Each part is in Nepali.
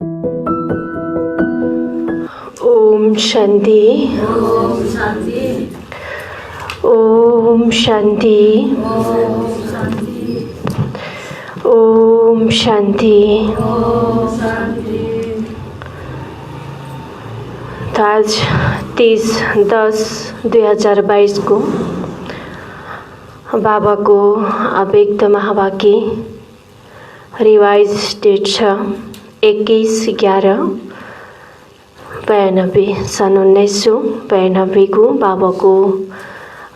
ओम शांति। ओम शांति। ओम शांति। ओम शांति। ओम शांति। ओम शांति। तो आज 30/10/2022 को बाबा को अव्यक्त महावाक्य रिवाइज डेट छ 21/11/92 सन् 1992 को बाबा को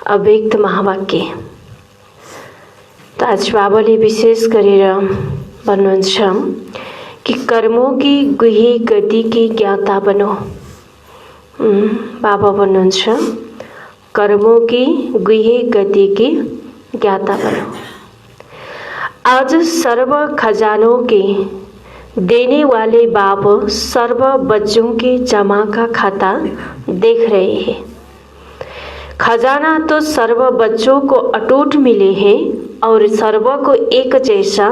अव्यक्त महावाक्य। तो आज बाबाले विशेष गरेर भन्नुहुन्छ कि कर्मों की गुह्य गति की ज्ञाता बनो। बाबा भन्नुहुन्छ कर्मों की गुह्य गति की ज्ञाता बनो। आज सर्व खजानों के देने वाले बाप सर्व बच्चों के जमा का खाता देख रहे हैं। खजाना तो सर्व बच्चों को अटूट मिले हैं और सर्व को एक जैसा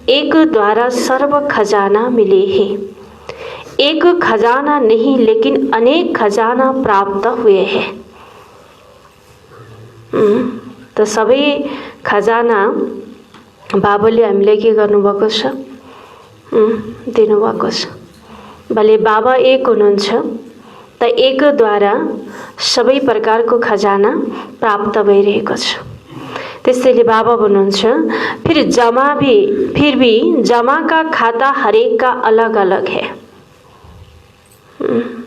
एक द्वारा सर्व खजाना मिले हैं। एक खजाना नहीं लेकिन अनेक खजाना प्राप्त हुए हैं। तो सबै खजाना बाबाले हामीलाई के गर्नुभएको छ, दिनुभएको छ। भले बाबा एक हुनुहुन्छ त एकद्वारा सबै प्रकारको खजाना प्राप्त भइरहेको छ। त्यसैले बाबा भन्नुहुन्छ फिर भी जमा का खाता हरेक का अलग अलग है।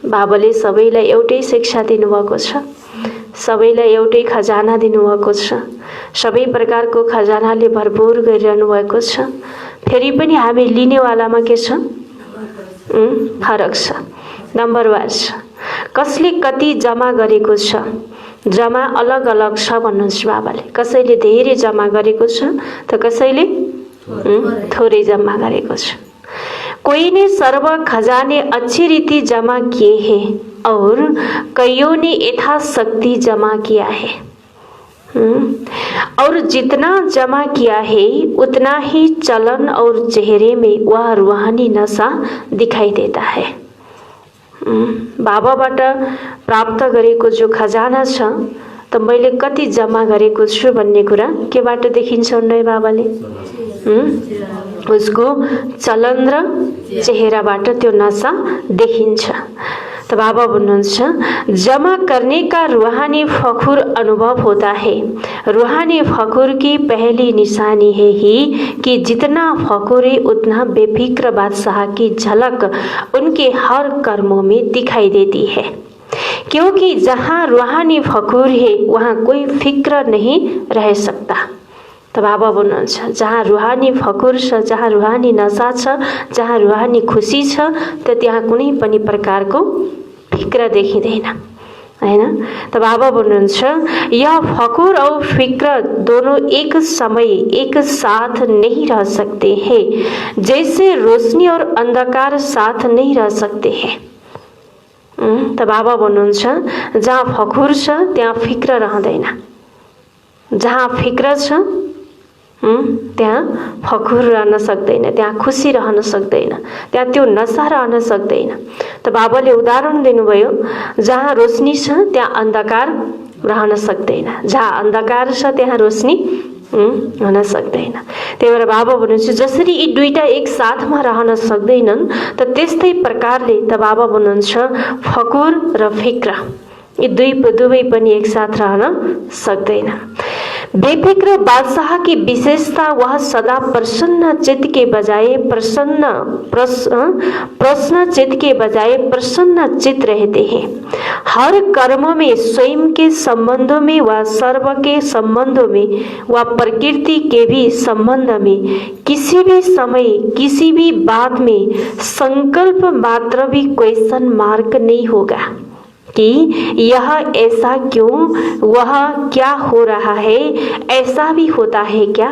बाबाले सबैलाई एउटै शिक्षा दिनुभएको छ, सबैलाई एउटै खजाना दिनुभएको छ, सबै प्रकारको खजानाले भरपूर गरिरहनु भएको छ। फेरि पनि हामी लिनेवालामा के छ, फरक छ, नम्बर वाइज छ। कसले कति जमा गरेको छ, जमा अलग अलग छ भन्नुहुन्छ बाबाले। कसैले धेरै जमा गरेको छ त कसैले थोरै जमा गरेको छ। कोई ने सर्व खजाने अच्छी रीति जमा किए हैं और कईयों ने यथाशक्ति जमा किया है। और जितना जमा किया है उतना ही चलन और चेहरे में वह रूहानी नशा दिखाई देता है। बाबाबाट प्राप्त गरेको जो खजाना छ त मैले कति जमा गरेको छु भन्ने कुरा केबाट देखिन्छ भन्दै बाबाले उसको चलन र चेहराबाट त्यो नशा देखिन्छ। तो बाबा भन्नुहुन्छ जमा करने का रूहानी फखुर अनुभव होता है। रूहानी फखुर की पहली निशानी है ही कि जितना फखुर है उतना बेफिक्र बादशाह की झलक उनके हर कर्मों में दिखाई देती है। क्योंकि जहाँ रूहानी फखुर है वहाँ कोई फिक्र नहीं रह सकता। तो बाबा भन्नुहुन्छ जहाँ रूहानी फखुर छ, जहाँ रूहानी नशा छ, जहाँ रूहानी खुशी छ त त्यहाँ कुनै पनि प्रकारको फिक्र देखिँदैन, हैन। तो बाबा भन्नुहुन्छ यह फखुर और फिक्र दोनों एक समय एक साथ नहीं रह सकते हैं, जैसे रोशनी और अंधकार साथ नहीं रह सकते हैं। तो बाबा भन्नुहुन्छ जहाँ फखुर छ त्यहाँ फिक्र रहँदैन, जहाँ फिक्र छ त्यहाँ फखुर रहन सक्दैन, त्यहाँ खुसी रहन सक्दैन, त्यहाँ त्यो नशा रहन सक्दैन। त बाबाले उदाहरण दिनुभयो जहाँ रोशनी छ त्यहाँ अंधकार रहन सक्दैन, जहाँ अंधकार छ त्यहाँ रोशनी हुन सक्दैन। त्यही भएर बाबा भन्नुहुन्छ जसरी यी दुईटा एक साथमा रहन सक्दैनन् त त्यस्तै प्रकारले त बाबा भन्नुहुन्छ फखुर र फिक्र यी दुवै पनि एक साथ रहन सक्दैन। बेफिक्र बादशाह की विशेषता वह सदा प्रसन्न चित्त के बजाय प्रश्न चित्त के बजाय प्रसन्न चित्त रहते हैं। हर कर्म में स्वयं के संबंधों में व सर्व के संबंधों में व प्रकृति के भी संबंध में किसी भी समय किसी भी बात में संकल्प मात्र भी क्वेश्चन मार्क नहीं होगा कि यह ऐसा क्यों, वह क्या हो रहा है, ऐसा भी होता है क्या।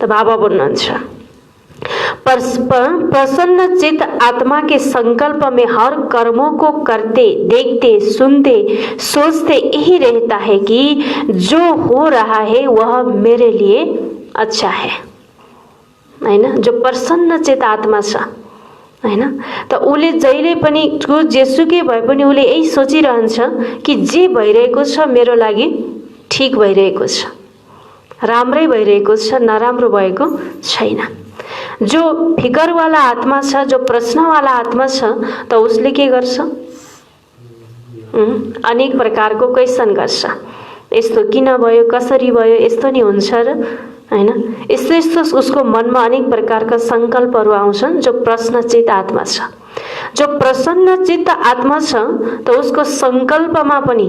तो बाबा भन्नुहुन्छ प्रसन्न चित्त आत्मा के संकल्प में हर कर्मों को करते देखते सुनते सोचते यही रहता है कि जो हो रहा है वह मेरे लिए अच्छा है। हैन, जो प्रसन्नचित आत्मा छ हैन, त उसले जहिले पनि जेसुकै भए पनि उसले यही सोचिरहन्छ कि जे भइरहेको छ मेरो लागि ठिक भइरहेको छ, राम्रै भइरहेको छ, नराम्रो भएको छैन। जो फिकरवाला आत्मा छ, जो प्रश्नवाला आत्मा छ, त उसले के गर्छ? अनेक प्रकारको क्वेसन गर्छ। यस्तो किन भयो, कसरी भयो, यस्तो नि हुन्छ र हैन, यस्तो यस्तो उसको मनमा अनेक प्रकारका संकल्पहरू आउँछन्। जो प्रश्नचित आत्मा छ, जो प्रसन्नचित्त आत्मा छ, त उसको संकल्पमा पनि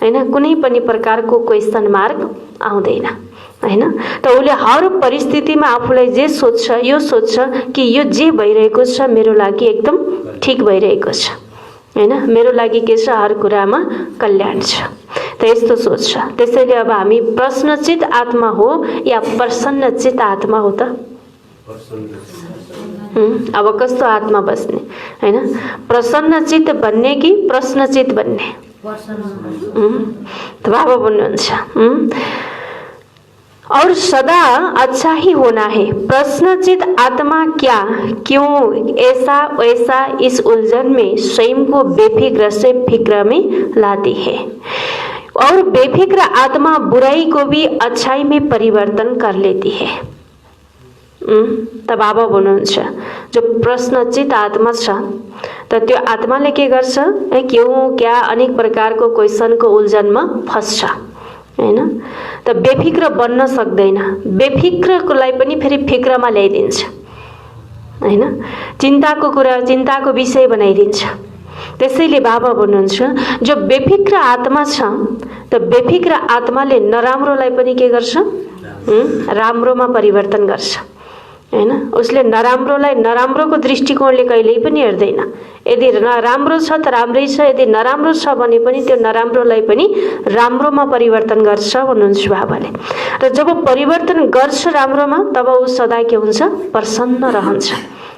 हैन कुनै पनि प्रकारको क्वेसन मार्क आउँदैन हैन। त उसले हर परिस्थितिमा आफूलाई जे सोच्छ, यो सोच्छ कि यो जे भइरहेको छ मेरो लागि एकदम ठिक भइरहेको छ हैन, मेरो लागि के छ, हर कुरामा कल्याण छ, त यस्तो सोच्छ। त्यसैले अब हामी प्रश्नचित आत्मा हो या प्रसन्नचित आत्मा हो त? अब कस्तो आत्मा बस्ने हैन, प्रसन्नचित बन्ने कि प्रश्नचित बन्ने? त बाबा भन्नुहुन्छ और सदा अच्छा ही होना है। प्रश्नचित आत्मा क्या, क्यों, ऐसा वैसा इस उलझन में स्वयं को बेफिक्र से फिक्र में लाती है। और बेफिक्र आत्मा बुराई को भी अच्छाई में परिवर्तन कर लेती है। त बाबा भन्नुहुन्छ जो प्रश्नचित आत्मा छ, त त्यो आत्माले के गर्छ, क्यों क्या अनेक प्रकारको क्वेसनको उलझनमा फस्छ हैन। त बेफिक्र बन्न सक्दैन, बेफिक्रकोलाई पनि फेरि फिक्रमा ल्याइदिन्छ हैन, चिन्ताको कुरा चिन्ताको विषय बनाइदिन्छ। त्यसैले बाबा भन्नुहुन्छ जो बेफिक्र आत्मा छ, त बेफिक्र आत्माले नराम्रोलाई पनि के गर्छ, राम्रोमा परिवर्तन गर्छ हैन। उसले नराम्रोलाई नराम्रोको दृष्टिकोणले कहिल्यै पनि हेर्दैन। यदि राम्रो छ त राम्रै छ, यदि नराम्रो छ भने पनि त्यो नराम्रोलाई पनि राम्रोमा परिवर्तन गर्छ भन्नुहुन्छ बाबाले। र जब परिवर्तन गर्छ राम्रोमा, तब ऊ सदा के हुन्छ, प्रसन्न रहन्छ,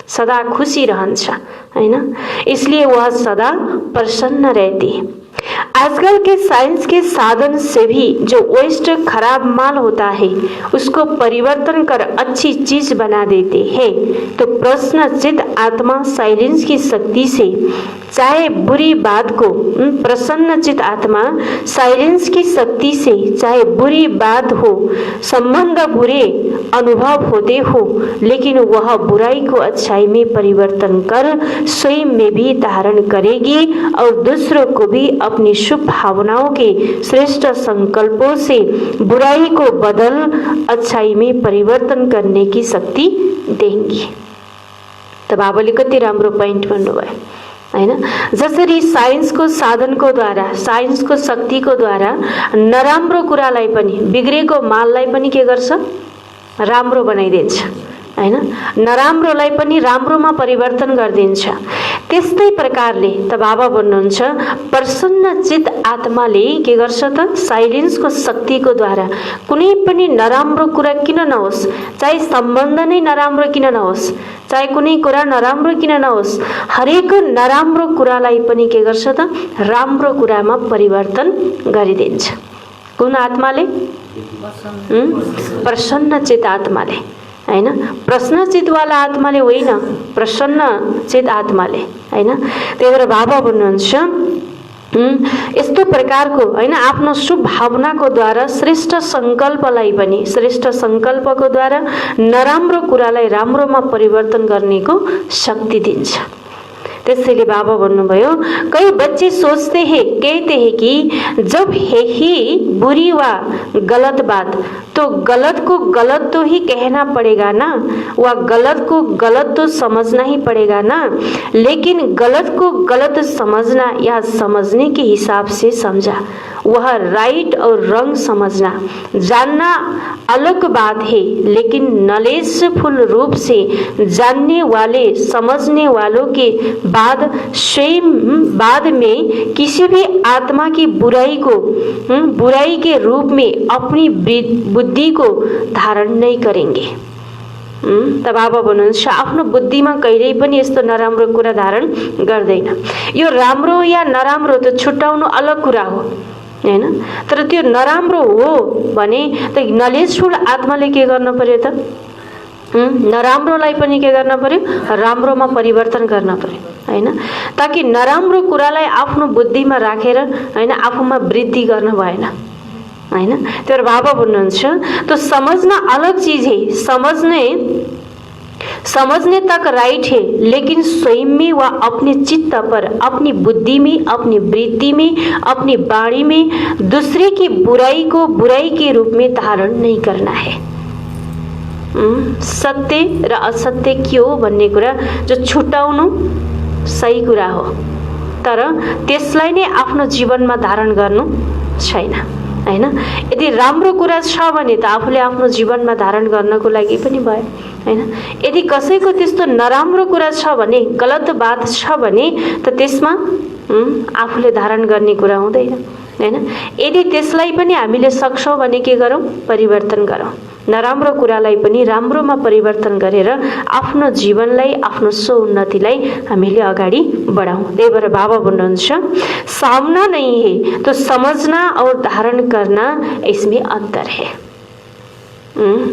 सदा खुशी रहन्छ हैन। इसलिए वह सदा प्रसन्न रहती है। आजकल के साइंस के साधन से भी जो वेस्ट खराब माल होता है उसको परिवर्तन कर अच्छी चीज बना देते हैं। तो प्रश्नचित आत्मा साइलेंस की शक्ति से चाहे बुरी बात को, प्रसन्नचित आत्मा साइलेंस की शक्ति से चाहे बुरी बात हो, संबंध बुरे अनुभव होते हो, लेकिन वह बुराई को अच्छाई में परिवर्तन कर स्वयं में भी धारण करेगी और दूसरों को भी अपनी शुभ भावनाओं के श्रेष्ठ संकल्पों से बुराई को बदल अच्छाई में परिवर्तन करने की शक्ति देंगी। त बाबाले कति राम्रो पोइन्ट भन्नुभयो हैन। जसरी साइन्सको साधनको द्वारा, साइन्सको शक्तिको द्वारा नराम्रो कुरालाई पनि, बिग्रेको माललाई पनि के गर्छ, राम्रो बनाइदिन्छ हैन, नराम्रोलाई पनि राम्रोमा परिवर्तन गरिदिन्छ। त्यस्तै प्रकारले त बाबा भन्नुहुन्छ प्रसन्नचित आत्माले के गर्छ त, साइलेन्सको शक्तिको द्वारा कुनै पनि नराम्रो कुरा किन नहोस्, चाहे सम्बन्ध नै नराम्रो किन नहोस्, चाहे कुनै कुरा नराम्रो किन नहोस्, हरेक नराम्रो कुरालाई पनि के गर्छ त, राम्रो कुरामा परिवर्तन गरिदिन्छ। कुन आत्माले? प्रसन्नचित आत्माले हैन। प्रश्नचितवाला आत्माले होइन, प्रसन्नचित आत्माले हैन। त्यही भएर बाबा भन्नुहुन्छ यस्तो प्रकारको हैन, आफ्नो शुभ भावनाको द्वारा श्रेष्ठ संकल्पलाई पनि, श्रेष्ठ संकल्पको द्वारा नराम्रो कुरालाई राम्रोमा परिवर्तन गर्नेको शक्ति दिन्छ। त्यसैले बाबा भन्नुभयो कई बच्चे सोचते हैं, कहते हैं कि जब है ही बुरी व गलत बात तो गलत को गलत तो ही कहना पड़ेगा ना, वह गलत को गलत तो समझना ही पड़ेगा ना। लेकिन गलत को गलत समझना या समझने के हिसाब से समझा, वह राइट और रंग समझना जानना अलग बात है। लेकिन नॉलेजफुल रूप से जानने वाले, समझने वालों के बाद स्वयं बाद में किसी भी आत्मा की बुराई को बुराई के रूप में अपनी बुद्धि को धारण नहीं करेंगे। त बाबा भन्नुहुन्छ आफ्नो बुद्धिमा कहिल्यै पनि यस्तो नराम्रो कुरा धारण गर्दैन। यो राम्रो या नराम्रो त छुट्याउनु अलग कुरा हो हैन, तर त्यो नराम्रो हो भने त नलेजफुल आत्माले के गर्न पर्यो त, नराम्रोलाई पनि के गर्न पर्यो, राम्रोमा परिवर्तन गर्न पर्यो हैन, ताकि नराम्रो कुरालाई आफ्नो बुद्धिमा राखेर हैन आफूमा वृद्धि गर्न भएन हैन। त्यो बाबा भन्नुहुन्छ तो समझना अलग चीज है, समझने तक राइट है, लेकिन स्वयं में व अपने चित्त पर, अपनी बुद्धि में, अपनी वृत्ति में, अपनी वाणी में दूसरे की बुराई को बुराई के रूप में धारण नहीं करना है। सत्य र असत्य के हो भन्ने कुरा जो छुटाउनु सही कुरा हो, तर त्यसलाई नै आफ्नो जीवनमा धारण गर्नु छैन हैन। यदि राम्रो कुरा छ भने त आफूले आफ्नो जीवनमा धारण गर्नको लागि पनि भयो हैन। यदि कसैको त्यस्तो नराम्रो कुरा छ भने, गलत बात छ भने त त्यसमा आफूले धारण गर्ने कुरा हुँदैन हैन। यदि त्यसलाई पनि हामीले सक्छौँ भने के गरौँ, परिवर्तन गरौँ, नराम्रो कुरालाई पनि राम्रोमा परिवर्तन गरेर आफ्नो जीवनलाई, आफ्नो सोउन्नतिलाई हामीले अगाडि बढाउँ। त्यही भएर बाबा भन्नुहुन्छ सामना नहीं है तो समझना और धारण करना, इसमें अंतर है।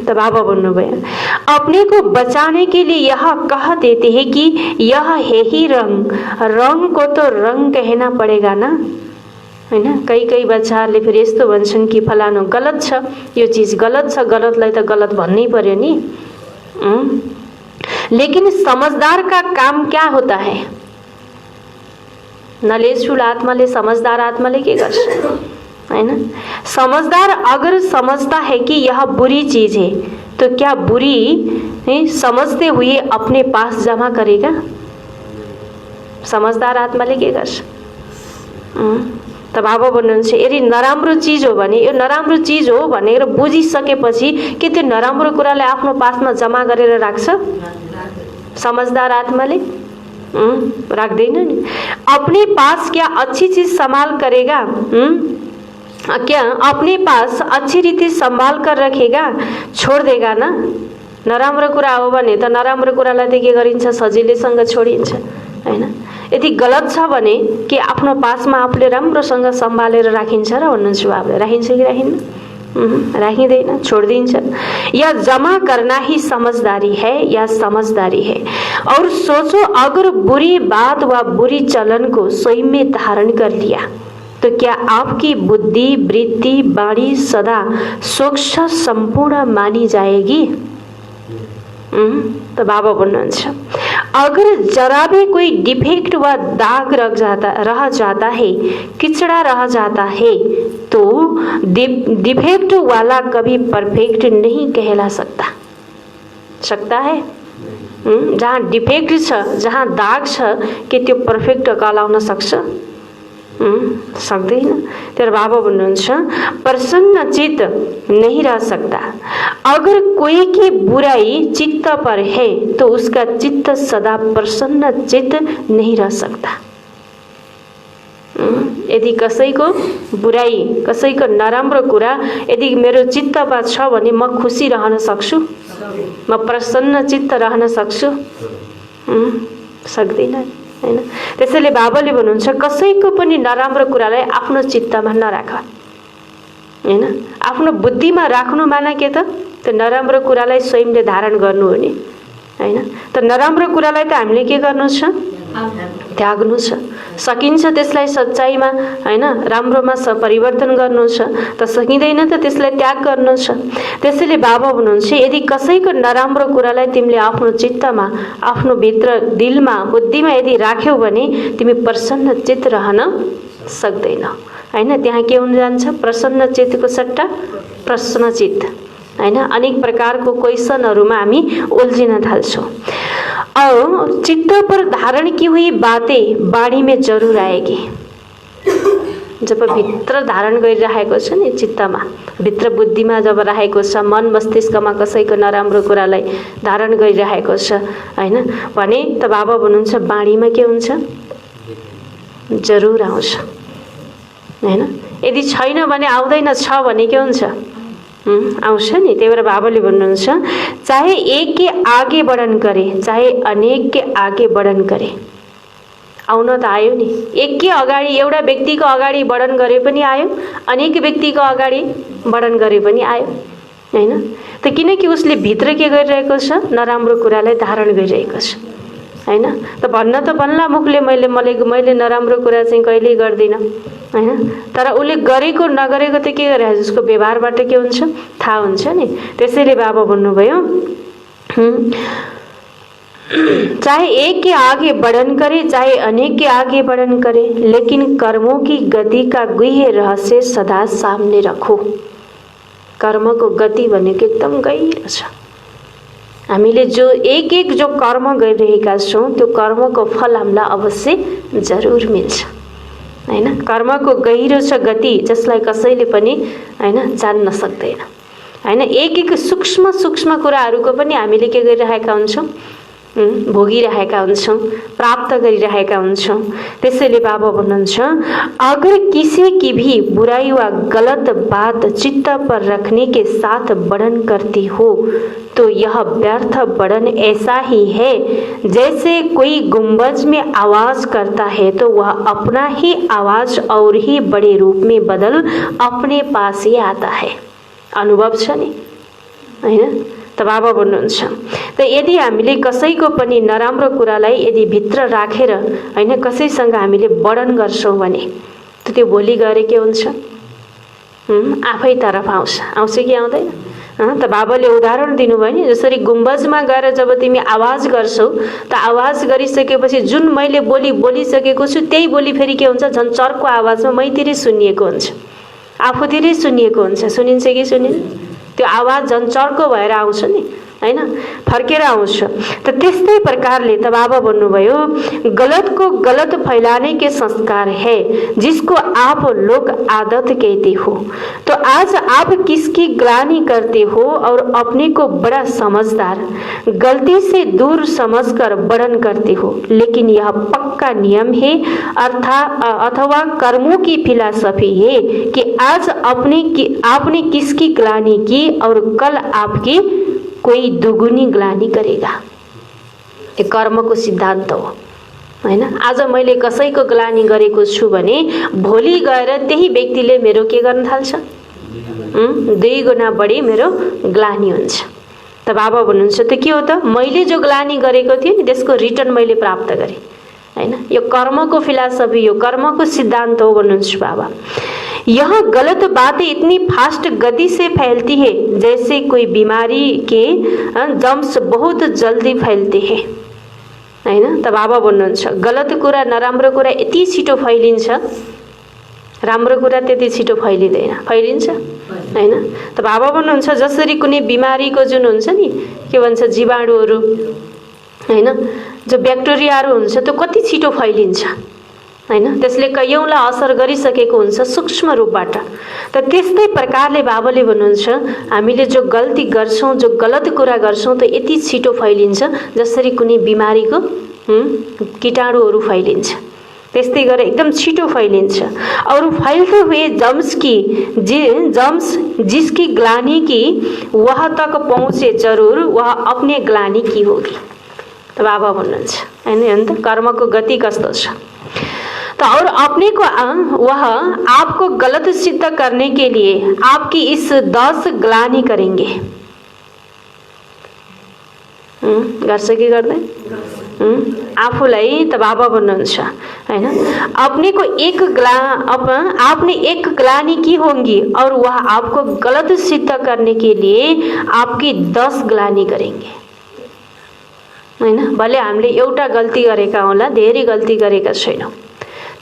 तो बाबा भन्नुभयो अपने को बचाने के लिए यह कह देते हैं कि यह है ही रंग, रंग को तो रंग कहना पड़ेगा ना हैन। कई बच्चाहरूले फेरि यस्तो भन्छन् कि फलानु गलत छ, यो चीज गलत छ, गलतलाई त गलत भन्नै पर्यो नि। लेकिन समझदार का काम क्या होता है? नलेजफुल आत्माले, समझदार आत्माले के गर्छ हैन। समझदार अगर समझता है कि यह बुरी चीज है तो क्या बुरी समझते हुए अपने पास जमा करेगा? समझदार आत्माले के गर्छ? त बाबा भन्नुहुन्छ यदि नराम्रो चीज हो भने, यो नराम्रो चीज हो भनेर बुझिसकेपछि के त्यो नराम्रो कुरालाई आफ्नो पासमा जमा गरेर राख्छ? समझदार आत्माले राख्दैन नि। अपने पास क्या अच्छी चीज संभाल करेगा? क्या अपने पास अच्छी रीति संभाल कर रखेगा? छोड़ देगा ना। नराम्रो कुरा हो भने त नराम्रो कुरालाई त के गरिन्छ, सजिलैसँग छोडिन्छ हैन। यदि गलत छ भने के आफ्नो पासमा आफूले राम्रोसँग सम्हालेर राखिन्छ र भन्नुहुन्छ बाबुले? राखिन्छ कि राखिन्न? राखिँदैन, छोडिदिन्छ। या जमा करना ही समझदारी है या समझदारी है। और सोचो अगर बुरी बात व बुरी चलन को स्वयं में धारण कर लिया तो क्या आपकी बुद्धि, वृत्ति, वाणी सदा स्वच्छ संपूर्ण मानी जाएगी? तो बाबा भन्नुहुन्छ अगर जरा भी कोई डिफेक्ट व दाग रह जाता है, किचड़ा रह जाता है, तो डिफेक्ट वाला कभी परफेक्ट नहीं कहला सकता है। जहाँ डिफेक्ट छ, जहाँ दाग छ, के त्यो पर्फेक्ट कहलाउन सक्छ? सक्दैन। तेरो बाबा भन्नुहुन्छ प्रसन्न चित्त नहीं रह सकता। अगर कोई की बुराई चित्त पर है तो उसका चित्त सदा प्रसन्न चित्त नहीं रह सकता। यदि कसैको बुराई, कसैको नराम्रो कुरा यदि मेरो चित्तमा छ भने म खुसी रहन सक्छु, म प्रसन्न चित्त रहन सक्छु? सक्दिन हैन। त्यसैले बाबाले भन्नुहुन्छ कसैको पनि नराम्रो कुरालाई आफ्नो चित्तमा नराख हैन। आफ्नो बुद्धिमा राख्नु माने के त? त्यो नराम्रो कुरालाई स्वयंले धारण गर्नु हो नि हैन। त नराम्रो कुरालाई त हामीले के गर्नु छ? त्याग्नु छ। सकिन्छ त्यसलाई सच्चाइमा हैन, राम्रोमा परिवर्तन गर्नु छ, त सकिँदैन त त्यसलाई त्याग गर्नु छ। त्यसैले बाबा भन्नुहुन्छ यदि कसैको नराम्रो कुरालाई तिमीले आफ्नो चित्तमा, आफ्नो भित्र दिलमा, बुद्धिमा यदि राख्यौ भने तिमी प्रसन्न चित्त रहन सक्दैनौ हैन। त्यहाँ के हुन जान्छ? प्रसन्न चित्तको सट्टा प्रसन्न चित्त हैन। अनेक प्रकारको क्वेशनहरुमा हामी उल्झिन थाल्छौं। और चित्त पर धारण की हुई बातें वाणी में जरूर आएगी। जब भित्र धारण गरिरहेको छ नि चित्तमा, भित्र बुद्धिमा जब राखेको छ, मन मस्तिष्कमा कसैको नराम्रो कुरालाई धारण गरिरहेको छ हैन भने त बाबा भन्नुहुन्छ वाणीमा के हुन्छ? जरूर आउँछ हैन। यदि छैन भने आउँदैन, छ भने के हुन्छ? आउँछ नि। त्यही भएर बाबाले भन्नुहुन्छ चाहे एक के आगे बढ़न करे, चाहे अनेक के आगे बढ़न करे। आउन त आयो नि। एक के अगाडि, एउटा व्यक्तिको अगाडि बढ़न गरे पनि आयो, अनेक व्यक्तिको अगाडि बढ़न गरे पनि आयो हैन। त किनकि उसले भित्र के गरिरहेको छ, नराम्रो कुरालाई धारण गरिरहेको छ हैन। त भन्न त भन्ला मुखले मैले नराम्रो कुरा चाहिँ कहिल्यै गर्दिनँ हैन, तर उसले गरेको नगरेको त के गरे, उसको व्यवहारबाट के हुन्छ थाहा हुन्छ नि। त्यसैले बाबा भन्नुभयो चाहे एक के आगे बढ़न करे, चाहे अनेक के आगे बढ़न करे, लेकिन कर्मों की गति का गुह्य रहस्य सदा सामने रखो। कर्मको गति भनेको एकदम गहिरो छ। हामीले जो एक जो कर्म गरिरहेका छौँ त्यो कर्मको फल हामीलाई अवश्य जरुर मिल्छ हैन। कर्मको गहिरो छ गति, जसलाई कसैले पनि हैन जान्न सक्दैन हैन। एक सूक्ष्म सूक्ष्म कुराहरूको पनि हामीले के गरिरहेका हुन्छौँ, भोगिरहेका हुन्छौँ, प्राप्त गरिरहेका हुन्छौँ। त्यसैले बाबा भन्नुहुन्छ अगर किसी की भी बुराई व गलत बात चित्त पर रखने के साथ वर्णन करती हो तो यह व्यर्थ वर्णन ऐसा ही है जैसे कोई गुंबज में आवाज करता है तो वह अपना ही आवाज और ही बड़े रूप में बदल अपने पास ही आता है। अनुभव छ नि हैन। त बाबा भन्नुहुन्छ त यदि हामीले कसैको पनि नराम्रो कुरालाई यदि भित्र राखेर हैन कसैसँग हामीले वर्णन गर्छौँ भने त्यो भोलि गएर के हुन्छ, आफै तरफ आउँछ कि आउँदैन। त बाबाले उदाहरण दिनुभयो नि, जसरी गुम्बजमा गएर जब तिमी आवाज गर्छौ त आवाज गरिसकेपछि जुन मैले बोलिसकेको छु त्यही बोली फेरि के हुन्छ, झन् चर्को आवाजमा मैतिरै सुनिएको हुन्छ, आफूतिरै सुनिएको हुन्छ। सुनिन्छ कि सुनिन्छ? त्यो आवाज झन् चर्को भएर आउँछ नि हैन, फर्केर आउँछ। त त्यस्तै प्रकारले त बाबा भन्नुभयो गलत को गलत फैलाने के संस्कार है जिसको आप लोग आदत कहते हो। तो आज आप किसकी ग्लानि करते हो और अपने को बड़ा समझदार गलती से दूर समझकर वर्णन करते हो, लेकिन यह पक्का नियम है अथवा कर्मों की फिलॉसफी है कि आज आपने किसकी ग्लानि की और कल आपकी कोई दुगुनी ग्लानि गरेगा। यो कर्मको सिद्धान्त हो हैन। आज मैले कसैको ग्लानि गरेको छु भने भोलि गएर त्यही व्यक्तिले मेरो के गर्न थाल्छ, 2 गुणा बढी मेरो ग्लानि हुन्छ। त बाबा भन्नुहुन्छ त के हो त, मैले जो ग्लानि गरेको थिएँ नि त्यसको रिटर्न मैले प्राप्त गरेँ हैन। यो कर्मको फिलॉसफी, यो कर्मको सिद्धान्त हो भन्नुहुन्छ बाबा। यह गलत बातें इतनी फास्ट गति से फैलती है जैसे कोई बीमारी के जम्स बहुत जल्दी फैलते हैं हैन। त बाबा भन्नुहुन्छ गलत कुरा नराम्रो कुरा यति छिटो फैलिन्छ, राम्रो कुरा त्यति छिटो फैलिँदैन, फैलिन्छ हैन। त बाबा भन्नुहुन्छ जसरी कुनै बिमारीको जुन हुन्छ नि के भन्छ जीवाणुहरू हैन, जो ब्याक्टेरियाहरू हुन्छ त्यो कति छिटो फैलिन्छ हैन, त्यसले कयौंलाई असर गरिसकेको हुन्छ सूक्ष्म रूपबाट। त त्यस्तै प्रकारले बाबाले भन्नुहुन्छ हामीले जो गल्ती गर्छौं, जो गलत कुरा गर्छौं त यति छिटो फैलिन्छ जसरी कुनै बिमारीको कीटाणुहरू फैलिन्छ, त्यस्तै गरेर एकदम छिटो फैलिन्छ। और फैलते हुए जम्स जिसकी ग्लानि की वह तक पहुँचे जरूर वह अपने ग्लानि की होगी। त बाबा भन्नुहुन्छ हैन, त कर्मको गति कस्तो छ। तो और अपने को वह आपको गलत सिद्ध करने के लिए आपकी इस 10 ग्लानि करेंगे। गर्छ कि गर्दैन? आफूलाई त बाबा भन्नुहुन्छ हैन, अपने को आपने एक ग्लानि की होंगी और वह आपको गलत सिद्ध करने के लिए आपकी 10 ग्लानि करेंगे हैन। भले हामीले एउटा गल्ती गरेका होला, धेरै गल्ती गरेका छैनौं,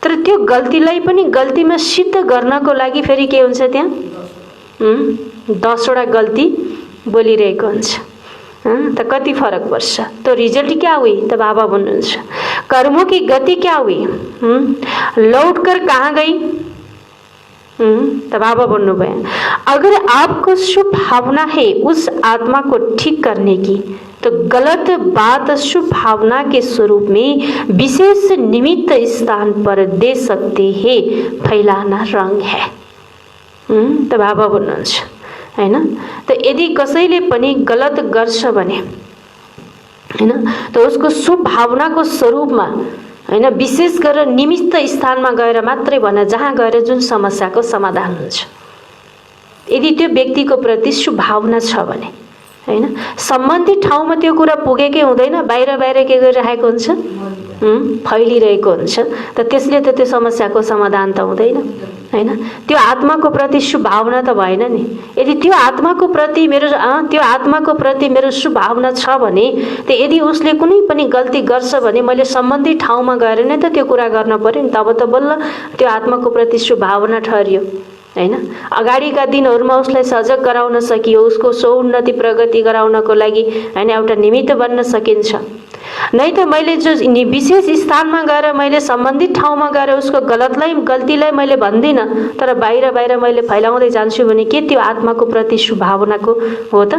तर त्यो गल्तीलाई पनि गल्तीमा सिद्ध गर्नको लागि फेरि के हुन्छ, त्यहाँ 10 वटा गल्ती बोलिरहेको हुन्छ। त कति फरक पर्छ। तो रिजल्ट क्या हुई? त बाबा भन्नुहुन्छ कर्मों की गति क्या हुई, लौट कर कहाँ गई? त बाबा भन्नुभयो अगर आपको शुभ भावना है उस आत्मा को ठीक करने की तो गलत बात शुभ भावना के स्वरूप में विशेष निमित्त स्थान पर दे सकते हैं, फैलाना रंग है। त बाबा भन्नुहुन्छ हैन, त यदि कसैले पनि गलत गर्छ भने हैन त उसको शुभ भावनाको स्वरूपमा हैन विशेष गरेर निमित्त स्थानमा गएर मात्रै भन, जहाँ गएर जुन समस्याको समाधान हुन्छ यदि त्यो व्यक्तिको प्रति शुभावना छ भने, हैन, सम्बन्धित ठाउँमा त्यो कुरा पुगेकै हुँदैन, बाहिर बाहिर के गरिरहेको हुन्छ, फैलिरहेको हुन्छ, त त्यसले त त्यो समस्याको समाधान त हुँदैन, हैन। त्यो आत्माको प्रति शुभावना त भएन नि। यदि त्यो आत्माको प्रति मेरो शुभावना छ भने, त यदि उसले कुनै पनि गल्ती गर्छ भने मैले सम्बन्धित ठाउँमा गएर नै त त्यो कुरा गर्न पर्यो नि, तब त बल्ल त्यो आत्माको प्रति शुभावना ठहरियो, हैन। अगाडिका दिनहरूमा उसलाई सजग गराउन सकियो, उसको सौन्नति प्रगति गराउनको लागि, हैन, एउटा निमित्त बन्न सकिन्छ। नै त मैले जो विशेष स्थानमा गएर मैले सम्बन्धित ठाउँमा गएर उसको गल्तीलाई मैले भन्दिनँ, तर बाहिर बाहिर मैले फैलाउँदै जान्छु भने के त्यो आत्माको प्रति शुभावनाको हो त?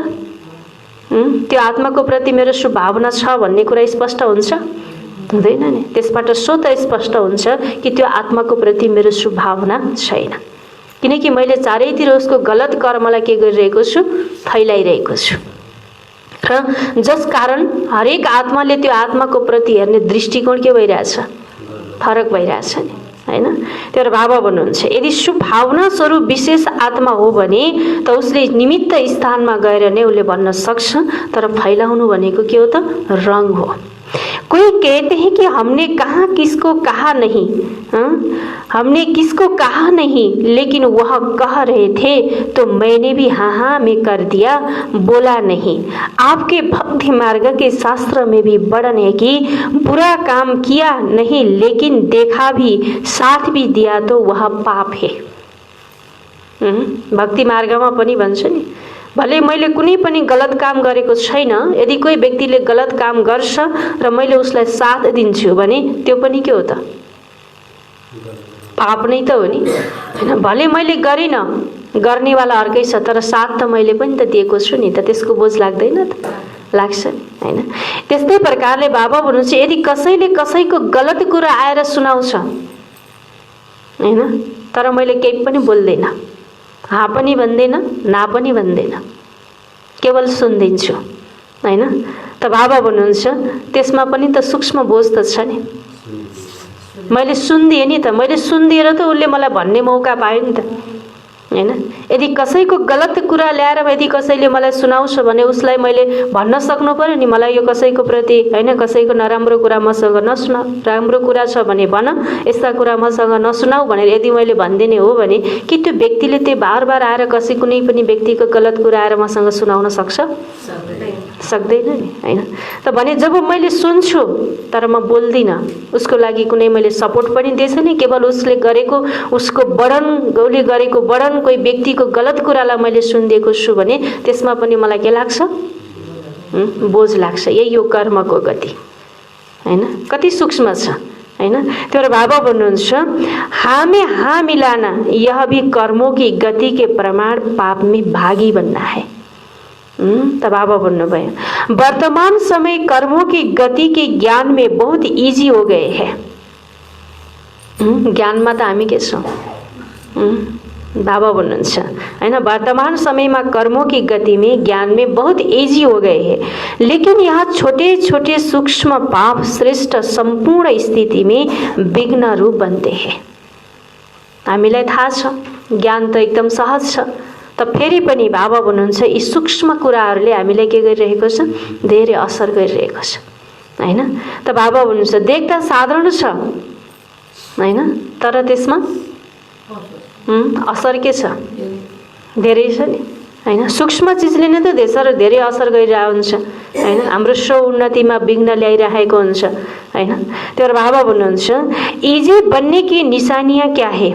त्यो आत्माको प्रति मेरो शुभावना छ भन्ने कुरा स्पष्ट हुन्छ? हुँदैन नि। त्यसबाट स्वतः स्पष्ट हुन्छ कि त्यो आत्माको प्रति मेरो शुभावना छैन, किनकि मैले चारैतिर उसको गलत कर्मलाई के गरिरहेको छु, फैलाइरहेको छु। र जस कारण हरेक आत्माले त्यो आत्माको प्रति हेर्ने दृष्टिकोण के भइरहेछ, फरक भइरहेछ नि, हैन। त्यो बाबा भन्नुहुन्छ यदि शुभावना स्वरूप विशेष आत्मा हो भने त उसले निमित्त स्थानमा गएर नै उसले भन्न सक्छ, तर फैलाउनु भनेको के हो त, रंग हो। कोई कहते हैं कि हमने कहा किसको कहा नहीं, हमने किसको कहा नहीं, लेकिन वह कह रहे थे तो मैंने भी हाँ हाँ में कर दिया, बोला नहीं। आपके भक्ति मार्ग के शास्त्र में भी वर्णन है कि बुरा काम किया नहीं लेकिन देखा भी, साथ भी दिया तो वह पाप है। भक्ति मार्गमा पनि भन्छ नि, भले मैले कुनै पनि गलत काम गरेको छैन, यदि कोही व्यक्तिले गलत काम गर्छ र मैले उसलाई साथ दिन्छु भने त्यो पनि के हो त, पाप नै त हो नि, हैन। भले मैले गरिन, गर्नेवाला अर्कै छ, तर साथ त मैले पनि त दिएको छु नि, त त्यसको बोझ लाग्दैन त? लाग्छ नि, हैन। त्यस्तै प्रकारले बाबा भन्नुहुन्छ यदि कसैले कसैको गलत कुरा आएर सुनाउँछ, हैन, तर मैले केही पनि बोल्दैन, हाँ पनि भन्दैन, ना पनि भन्दैन, केवल सुनिदिन्छु, हैन, त बाबा भन्नुहुन्छ त्यसमा पनि त सूक्ष्म बोझ त छ नि। मैले सुनिदिएँ नि त, मैले सुनिदिएर त उसले मलाई भन्ने मौका पायो नि त, हैन। यदि कसैको गलत कुरा ल्याएर यदि कसैले मलाई सुनाउँछ भने उसलाई मैले भन्न सक्नु पर्यो नि, मलाई यो कसैको प्रति, हैन, कसैको नराम्रो कुरा मसँग नसुनाऊ, राम्रो कुरा छ भने भन, यस्ता कुरा मसँग नसुनाऊ भनेर यदि मैले भनिदिने हो भने के त्यो व्यक्तिले त्यो बार बार आएर कसै कुनै पनि व्यक्तिको गलत कुरा आएर मसँग सुनाउन सक्छ? सक्दैन नि, हैन। त भने जब मैले सुन्छु तर म बोल्दिनँ, उसको लागि कुनै मैले सपोर्ट पनि दिएछ नि, केवल उसले गरेको, उसको उसले गरेको वर्णन, कोही व्यक्तिको गलत कुरालाई मैले सुनिदिएको छु भने त्यसमा पनि मलाई के लाग्छ, बोझ लाग्छ। यही हो कर्मको गति, हैन। कति सूक्ष्म छ, हैन। त्यो बाबा भन्नुहुन्छ हाँ में हाँ मिलाना यह भी कर्मों की गति के प्रमाण, पाप में भागी बनना है। त बाबा भन्नुभयो वर्तमान समय कर्मों की गति के ज्ञान में बहुत इजी हो गए हैं। ज्ञानमा त हामी के छौं, बाबा भन्नुहुन्छ, हैन। वर्तमान समयमा कर्मों की गति में, ज्ञान में बहुत इजी हो गए हैं, लेकिन यहाँ छोटे छोटे सूक्ष्म पाप श्रेष्ठ संपूर्ण स्थिति में विघ्न रूप बनते हैं। हामीलाई थाहा छ, ज्ञान त एकदम सहज छ, त फेरि पनि बाबा भन्नुहुन्छ यी सूक्ष्म कुराहरूले हामीलाई के गरिरहेको छ, धेरै असर गरिरहेको छ, हैन। त बाबा भन्नुहुन्छ देख्दा साधारण छ, हैन, तर त्यसमा असर के छ, धेरै छ नि, हैन। सूक्ष्म चिजले नै त धेरै असर गरिरहेको हुन्छ, हैन। हाम्रो स्व उन्नतिमा विघ्न ल्याइरहेको हुन्छ, हैन। त्यो बाबा भन्नुहुन्छ इजी बनने की निशानियां क्या है,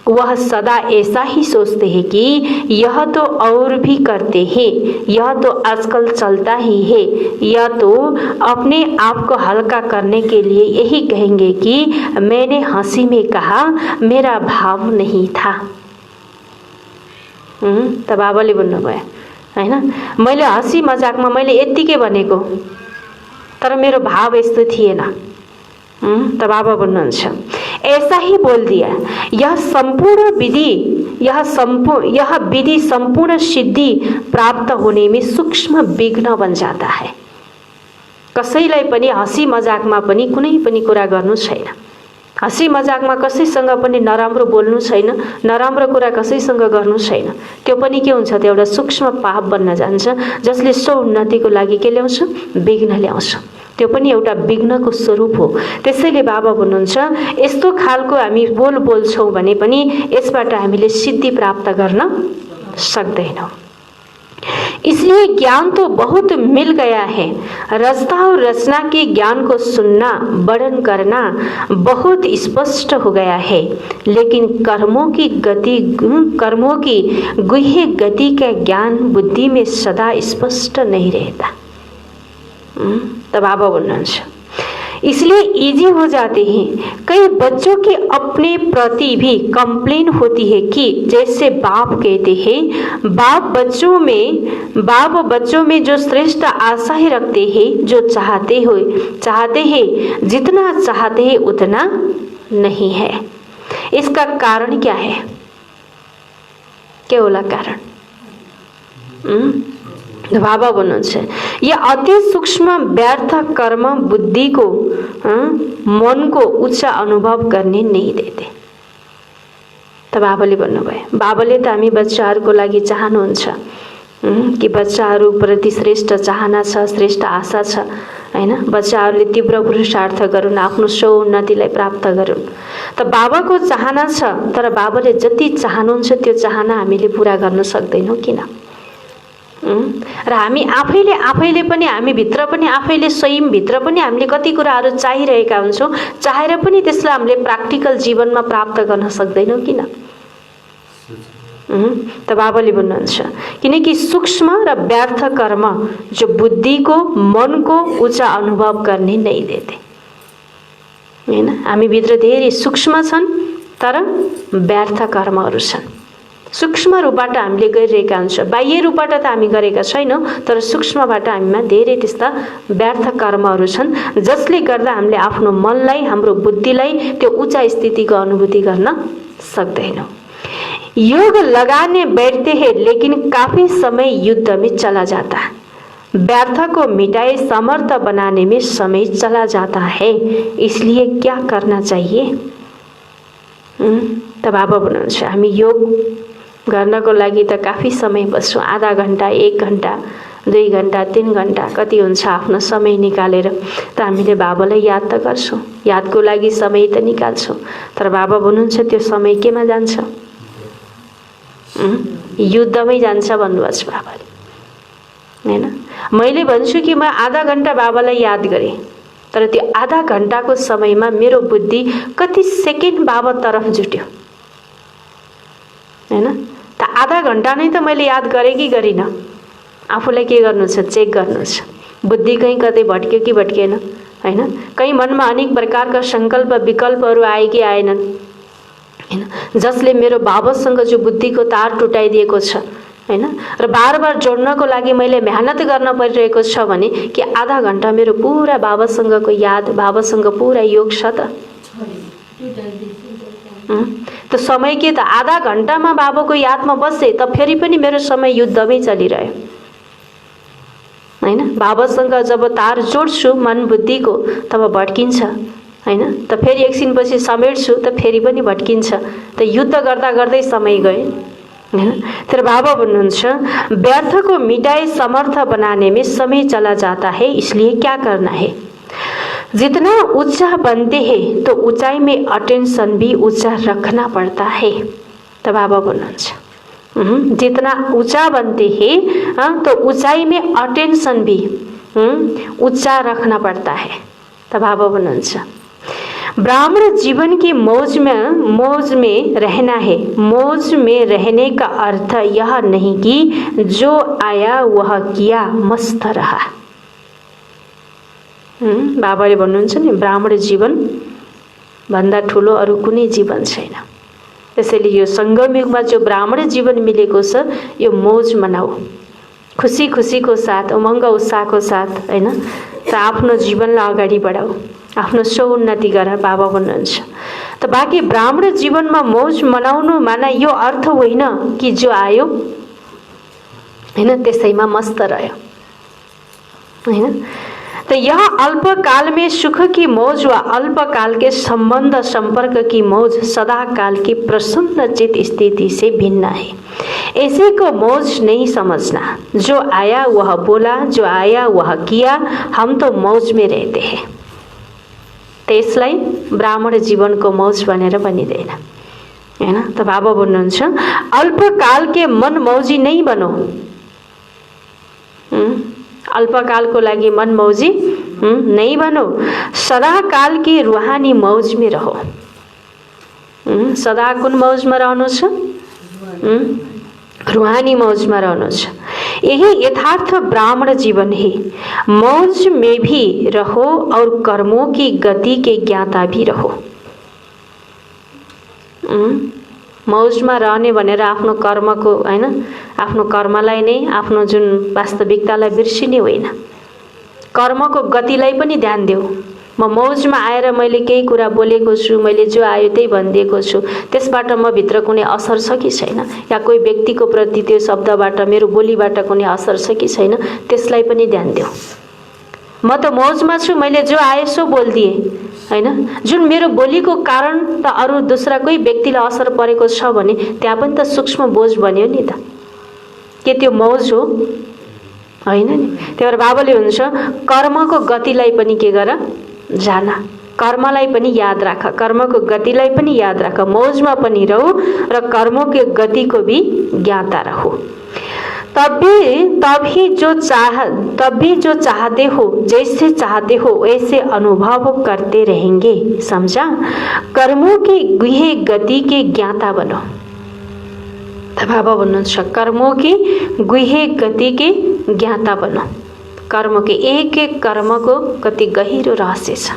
वह सदा ऐसा ही सोचते हैं कि यह तो और भी करते हैं, यह तो आजकल चलता ही है, या तो अपने आप को हल्का करने के लिए यही कहेंगे कि मैंने हंसी में कहा, मेरा भाव नहीं था। त बाबाले भन्नुभयो, हैन, मैले हँसी मजाकमा मैले यतिकै भनेको, तर मेरो भाव यस्तो थिएन। त बाबा भन्नुहुन्छ ऐसा ही बोल दिया, यह विधि संपूर्ण सिद्धि प्राप्त होने में सूक्ष्म विघ्न बन जाता है। कसैलाई पनि हँसी मजाकमा पनि कुनै पनि कुरा गर्नु छैन, हँसी मजाकमा कसैसँग पनि नराम्रो बोल्नु छैन, नराम्रो कुरा कसैसँग गर्नु छैन। त्यो पनि के हुन्छ त एउटा सूक्ष्म पाप बन्न जान्छ, जसले सो-उन्नतिको लागि के ल्याउँछ? विघ्न ल्याउँछ। त्यो पनि एउटा विघ्नको स्वरूप हो। त्यसैले बाबा भन्नुहुन्छ यस्तो खालको हामी बोल्छौँ भने पनि यसबाट हामीले सिद्धि प्राप्त गर्न सक्दैनौँ। इसलिए ज्ञान तो बहुत मिल गया है, रचना और रचना के ज्ञान को सुनना, वर्णन करना बहुत स्पष्ट हो गया है, लेकिन कर्मों की गुह्य गति का ज्ञान बुद्धि में सदा स्पष्ट नहीं रहता। तब बाबा बोल्नुहुन्छ इसलिए इजी हो जाते हैं। कई बच्चों के अपने प्रति भी कंप्लेन होती है कि जैसे बाप कहते हैं, बाप बच्चों में जो श्रेष्ठ आशाएं रखते हैं, जो चाहते हैं, जितना चाहते हैं उतना नहीं है। इसका कारण क्या है? क्या होला कारण? बाबा भन्नुहुन्छ ये अति सूक्ष्म व्यर्थ कर्म बुद्धि को मन को उच्च अनुभव करने नहीं देते। त बाबाले भन्नुभयो, बाबाले त हामी बच्चाहरूको लागि चाहनुहुन्छ कि बच्चाहरूप्रति श्रेष्ठ चाहना छ, श्रेष्ठ आशा छ हैन। बच्चाहरूले तीव्र पुरुषार्थ गरून्, आफ्नो सो-उन्नतिलाई प्राप्त गरून्। त बाबाको चाहना छ, तर बाबाले जति चाहनुहुन्छ त्यो चाहना हामीले पूरा गर्न सक्दैनौँ। किन? र हामी आफैले पनि हामीभित्र पनि आफैले स्वयंभित्र पनि हामीले कति कुराहरू चाहिरहेका हुन्छौँ, चाहेर पनि त्यसलाई हामीले प्राक्टिकल जीवनमा प्राप्त गर्न सक्दैनौँ। किन? त बाबाले भन्नुहुन्छ किनकि सूक्ष्म र व्यर्थ कर्म जो बुद्धि को मन को ऊंचा अनुभव करने नहीं देते हैन। हामीभित्र धेरै सूक्ष्म छन् तर व्यर्थ कर्महरू छन्। सूक्ष्म रूपबाट हामीले गरिरहेका हुन्छ, बाह्य रूपबाट त हामी गरेका छैनौँ, तर सूक्ष्मबाट हामीमा धेरै त्यस्ता व्यर्थ कर्महरू छन् जसले गर्दा हामीले आफ्नो मनलाई, हाम्रो बुद्धिलाई त्यो उच्च स्थितिको अनुभूति गर्न सक्दैनौँ। योग लगाने बैठते हैं लेकिन काफी समय युद्ध में चला जाता है, व्यर्थ को मिटाए समर्थ बनाने में समय चला जाता है, इसलिए क्या करना चाहिए? त बाबा भन्नुहुन्छ हामी योग गर्नको लागि त काफी समय बस्छौँ, आधा घण्टा, 1 घण्टा, 2 घण्टा, 3 घण्टा कति हुन्छ आफ्नो समय निकालेर त हामीले बाबालाई याद त गर्छौँ, यादको लागि समय त निकाल्छौँ। तर बाबा भन्नुहुन्छ त्यो समय केमा जान्छ? युद्धमै जान्छ भन्नुभएको छ बाबाले हैन। मैले भन्छु कि म आधा घण्टा बाबालाई याद गरेँ, तर त्यो आधा घण्टाको समयमा मेरो बुद्धि कति सेकेन्ड बाबा तर्फ जुट्यो हैन। त आधा घण्टा नै त मैले याद गरेँ कि गरिनँ? आफूलाई के गर्नु छ? चेक गर्नु छ। बुद्धि कहीँ कतै भट्क्यो कि भट्केन हैन। कहीँ मनमा अनेक प्रकारका संकल्प विकल्पहरू आए कि आएनन् हैन, जसले मेरो बाबासँग जो बुद्धिको तार टुटाइदिएको छ हैन, र बार जोड्नको लागि मैले मेहनत गर्न परिरहेको छ भने कि आधा घण्टा मेरो पुरा बाबासँगको याद, बाबासँग पुरा योग छ त? त समय के त आधा घण्टामा बाबाको यादमा बसे त फेरि पनि मेरो समय युद्धमै चलिरह्यो हैन। बाबासँग जब तार जोड्छु मन बुद्धिको तब भड्किन्छ हैन, त फेरि एकछिनपछि समेट्छु त फेरि पनि भड्किन्छ, त युद्ध गर्दा गर्दै समय गयो हैन। तर बाबा भन्नुहुन्छ व्यर्थ को मिटाए समर्थ बनाने में समय चला जाता है, इसलिए क्या करना है? जितना ऊंचा बनते हैं तो ऊंचाई में अटेंशन भी ऊंचा रखना पड़ता है। तो बाबा बोल्नुहुन्छ जितना ऊंचा बनते हैं तो ऊंचाई में अटेंशन भी ऊंचा रखना पड़ता है। तो बाबा बोल्नुहुन्छ ब्राह्मण जीवन की मौज में रहना है। मौज में रहने का अर्थ यह नहीं कि जो आया वह किया, मस्त रहा। बाबाले भन्नुहुन्छ नि ब्राह्मण जीवन भन्दा ठुलो अरू कुनै जीवन छैन। त्यसैले यो संगम युगमा जो ब्राह्मण जीवन मिलेको छ यो मौज मनाऊ, खुसी खुसीको साथ, उमङ्ग उत्साहको साथ हैन, त आफ्नो जीवनलाई अगाडि बढाऊ, आफ्नो सो-उन्नति गर। बाबा भन्नुहुन्छ त बाँकी ब्राह्मण जीवनमा मौज मनाउनु माना यो अर्थ होइन कि जो आयो हैन त्यसैमा मस्त रह्यो हैन। तो यह अल्पकाल में सुख की मौज व अल्पकाल के संबंध संपर्क की मौज सदा काल की प्रसन्न चित स्थिति से भिन्न है। ऐसे को मौज नहीं समझना। जो आया वह बोला, जो आया वह किया, हम तो मौज में रहते हैं। त्यसलाई ब्राह्मण जीवनको मौज भनेर भनिँदैन हैन। त बाबा भन्नुहुन्छ अल्पकाल के मन मौजी नहीं बनो। अल्पकाल को लागि मन मौजी नहीं बनो, सदा काल की रूहानी मौज में रहो। सदा कुन मौज में रहनु छ? रूहानी मौज में रहनु छ। यही यथार्थ ब्राह्मण जीवन है। मौज में भी रहो और कर्मों की गति के ज्ञाता भी रहो। मौजमा रहने भनेर आफ्नो कर्मको हैन, आफ्नो कर्मलाई नै, आफ्नो जुन वास्तविकतालाई बिर्सिने होइन। कर्मको गतिलाई पनि ध्यान देऊ। म मौजमा आएर मैले केही कुरा बोलेको छु, मैले जो आयो त्यही भनिदिएको छु, त्यसबाट म भित्र कुनै असर छ कि छैन, या कोही व्यक्तिको प्रति त्यो शब्दबाट मेरो बोलीबाट कुनै असर छ कि छैन, त्यसलाई पनि ध्यान देऊ। म त मौजमा छु, मैले जो आयो सो बोलिदिएँ हैन। जुन मेरो बोलीको कारण त अरू दूसरा कोही व्यक्तिलाई असर परेको छ भने त्यहाँ पनि त सूक्ष्म बोझ बन्यो नि त। के त्यो मौज हो? होइन नि। त्यही भएर बाबाले हुन्छ कर्मको गतिलाई पनि के गर, जान। कर्मलाई पनि याद राख, कर्मको गतिलाई पनि याद राख। मौजमा पनि रहो र कर्मको गतिको भी ज्ञाता रहो। तब भी जो चाहते हो, जैसे चाहते हो वैसे अनुभव करते रहेंगे। समझा? कर्मों की गुहे गति के ज्ञाता बनो। बाबा भन्नुहुन्छ कर्मों की गुहे गति के ज्ञाता बनो। कर्म के एक एक कर्म को कति गहिरो रहस्य छ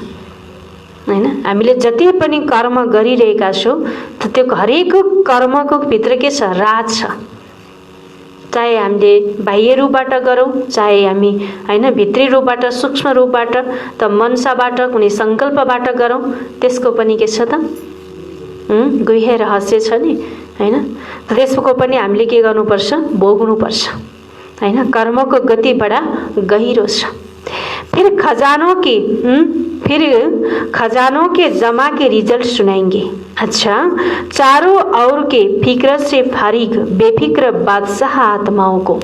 हैन। हामीले जति पनि कर्म गरिरहेका छौं त्यो हरेक कर्मको भित्र के छ, राज छ। चाहे हामीले बाह्य रूपबाट गरौँ, चाहे हामी हैन भित्री रूपबाट, सूक्ष्म रूपबाट, त मनसाबाट, कुनै संकल्पबाट गरौँ, त्यसको पनि के छ त गुह्य रहस्य छ नि हैन। त्यसको पनि हामीले के गर्नुपर्छ, भोग्नुपर्छ हैन। कर्मको गति बडा गहिरो छ। फिर खजानों के जमा के रिजल्ट सुनाएंगे। अच्छा, चारों ओर के फिक्र से फारिग बेफिक्र बादशाह आत्माओं को,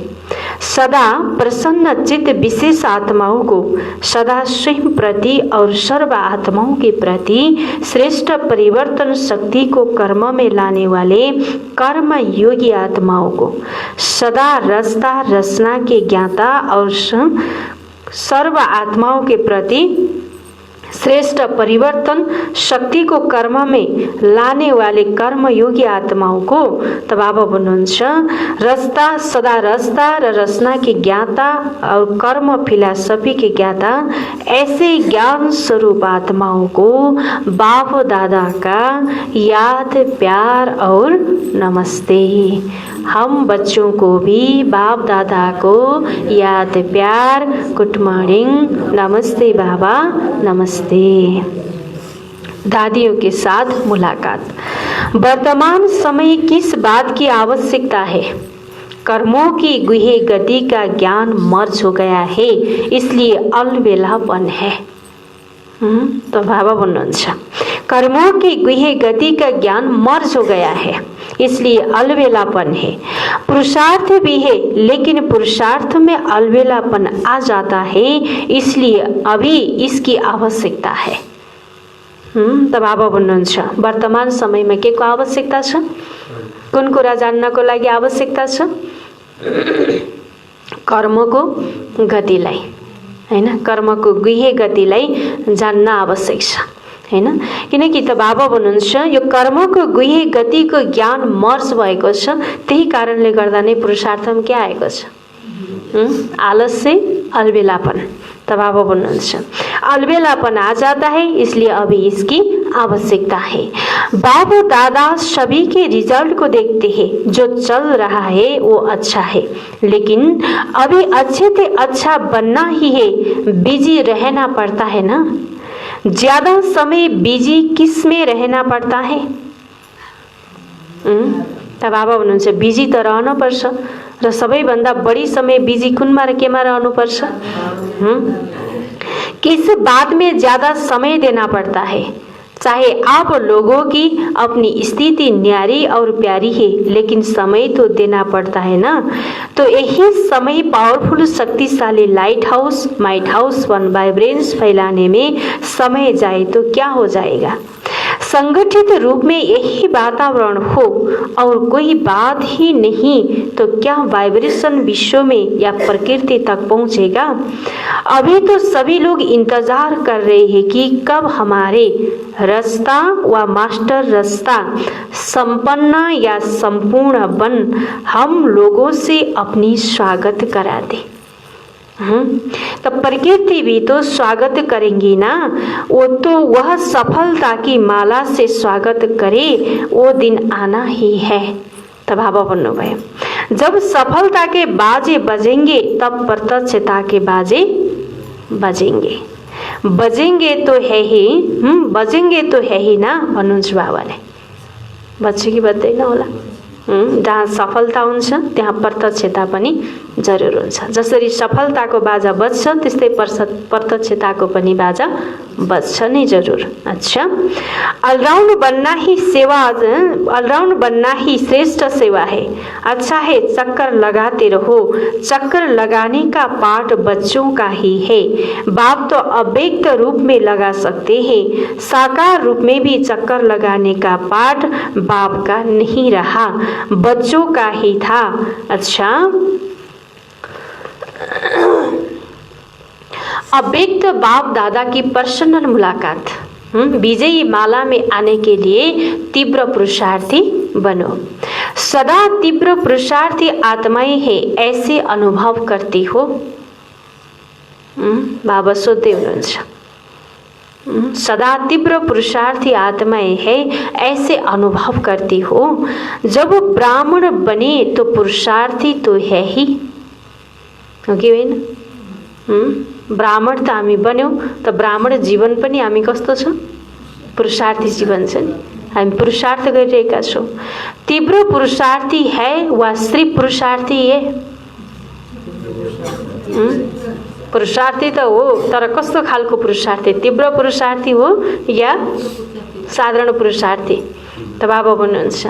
सदा प्रसन्न चित्त विशेष आत्माओं को, सदा स्वयं प्रति और सर्व आत्माओं के प्रति श्रेष्ठ परिवर्तन शक्ति को कर्म में लाने वाले कर्म योगी आत्माओं को, सदा रचता रचना के ज्ञाता और सर्व आत्माओं के प्रति श्रेष्ठ परिवर्तन शक्ति को कर्म में लाने वाले कर्म योगी आत्माओं को। तब बाबा भन्नुहुन्छ रचता, सदा रचता र रचना के ज्ञाता और कर्म फिलॉसफी के ज्ञाता ऐसे ज्ञान स्वरूप आत्माओं को बाप दादा का याद, प्यार और नमस्ते। हम बच्चों को भी बाप दादा को याद, प्यार, गुड मॉर्निंग, नमस्ते बाबा, नमस्ते। दादियों के साथ मुलाकात। वर्तमान समय किस बात की आवश्यकता है? कर्मों की गुहे गति का ज्ञान मर्ज हो गया है, इसलिए अलबेलापन है। तो बाबा भन्नुहुन्छ कर्मों की गुहे गति का ज्ञान मर्ज हो गया है, इसलिए अलबेलापन है। पुरुषार्थ भी है, लेकिन पुरुषार्थ में अलबेलापन आ जाता है, इसलिए अभी इसकी आवश्यकता है। त बाबा भन्नुहुन्छ वर्तमान समयमा के को आवश्यकता छ? कुन कुरा जान्नको लागि आवश्यकता छ? कर्मको गतिलाई हैन, कर्मको गुहे गतिलाई जान्न आवश्यक छ हैन। किनकि त बाबा भन्नुहुन्छ यो कर्मको गुहे गतिको ज्ञान मर्ज भएको छ, त्यही कारणले गर्दा नै पुरुषार्थमा के आएको छ? आलस्य, अलबेलापन। त बाबा भन्नुहुन्छ अलबेलापन आ जाता है, इसलिए अभी इसकी आवश्यकता है। बाप दादा सभी के रिजल्ट को देखते हैं, जो चल रहा है वो अच्छा है, लेकिन अभी अच्छे से अच्छा बनना ही है, बिजी रहना पड़ता है ना। ज्यादा समय बिजी किस में रहना पड़ता है? त बाबा भन्नुहुन्छ बिजी त रहनु पर्छ, र सबैभन्दा बढी समय बिजी कुनमा र केमा रहनु पर्छ? किस बात में ज़्यादा समय देना पड़ता है? चाहे आप लोगों की अपनी स्थिति न्यारी और प्यारी है, लेकिन समय तो देना पड़ता है ना। तो यही समय पावरफुल शक्तिशाली लाइट हाउस माइट हाउस वन वाइब्रेंस फैलाने में समय जाए तो क्या हो जाएगा। संगठित रूप में यही वातावरण हो और कोई बात ही नहीं तो क्या वाइब्रेशन विश्व में या प्रकृति तक पहुंचेगा। अभी तो सभी लोग इंतजार कर रहे हैं कि कब हमारे रास्ता व मास्टर रास्ता संपन्न या संपूर्ण बन हम लोगों से अपनी स्वागत करा दे। तो प्रकृति भी तो स्वागत करेंगी ना। वो तो वह सफलता की माला से स्वागत करे, वो दिन आना ही है। तब बाबा भन्नुभयो जब सफलता के बाजे बजेंगे तब प्रत्यक्षता के बाजे बजेंगे। बजेंगे तो है ही बजेंगे तो है ही ना भन्नुहुन्छ बाबाले। बज्छ कि बज्दैन होला। जहाँ सफलता हुन्छ त्यहाँ प्रत्यक्षता पनि जरुर हुन्छ। जसरी सफलताको बाजा बज्छ त्यस्तै प्रत्यक्षताको पनि बाजा बज्छ नै जरुर। अच्छा, ऑलराउंड बनना ही श्रेष्ठ सेवा है। अच्छा है चक्कर लगाते रहो। चक्कर लगाने का पाठ बच्चों का ही है। बाप तो अव्यक्त रूप में लगा सकते हैं, साकार रूप में भी चक्कर लगाने का पाठ बाप का नहीं रहा, बच्चों का ही था। अच्छा, अव्यक्त बाप दादा की पर्सनल मुलाकात। विजयी माला में आने के लिए तीव्र पुरुषार्थी बनो। सदा तीव्र पुरुषार्थी आत्माएं हैं, ऐसे अनुभव करती हो। बाबा सोध्दै हुनुहुन्छ सदा तीव्र पुरुषार्थी आत्माएं है, ऐसे अनुभव करती हो। जब ब्राह्मण बने तो पुरुषार्थी तो है ही, हो कि होइन? ब्राह्मण त हामी बन्यौँ त ब्राह्मण जीवन पनि हामी कस्तो छ? पुरुषार्थी जीवन छ नि। हामी पुरुषार्थ गरिरहेका छौँ। तीव्र पुरुषार्थी है वा श्री पुरुषार्थी है? पुरुषार्थी त हो, तर कस्तो खालको पुरुषार्थी? तीव्र पुरुषार्थी हो या साधारण पुरुषार्थी? त बाबा भन्नुहुन्छ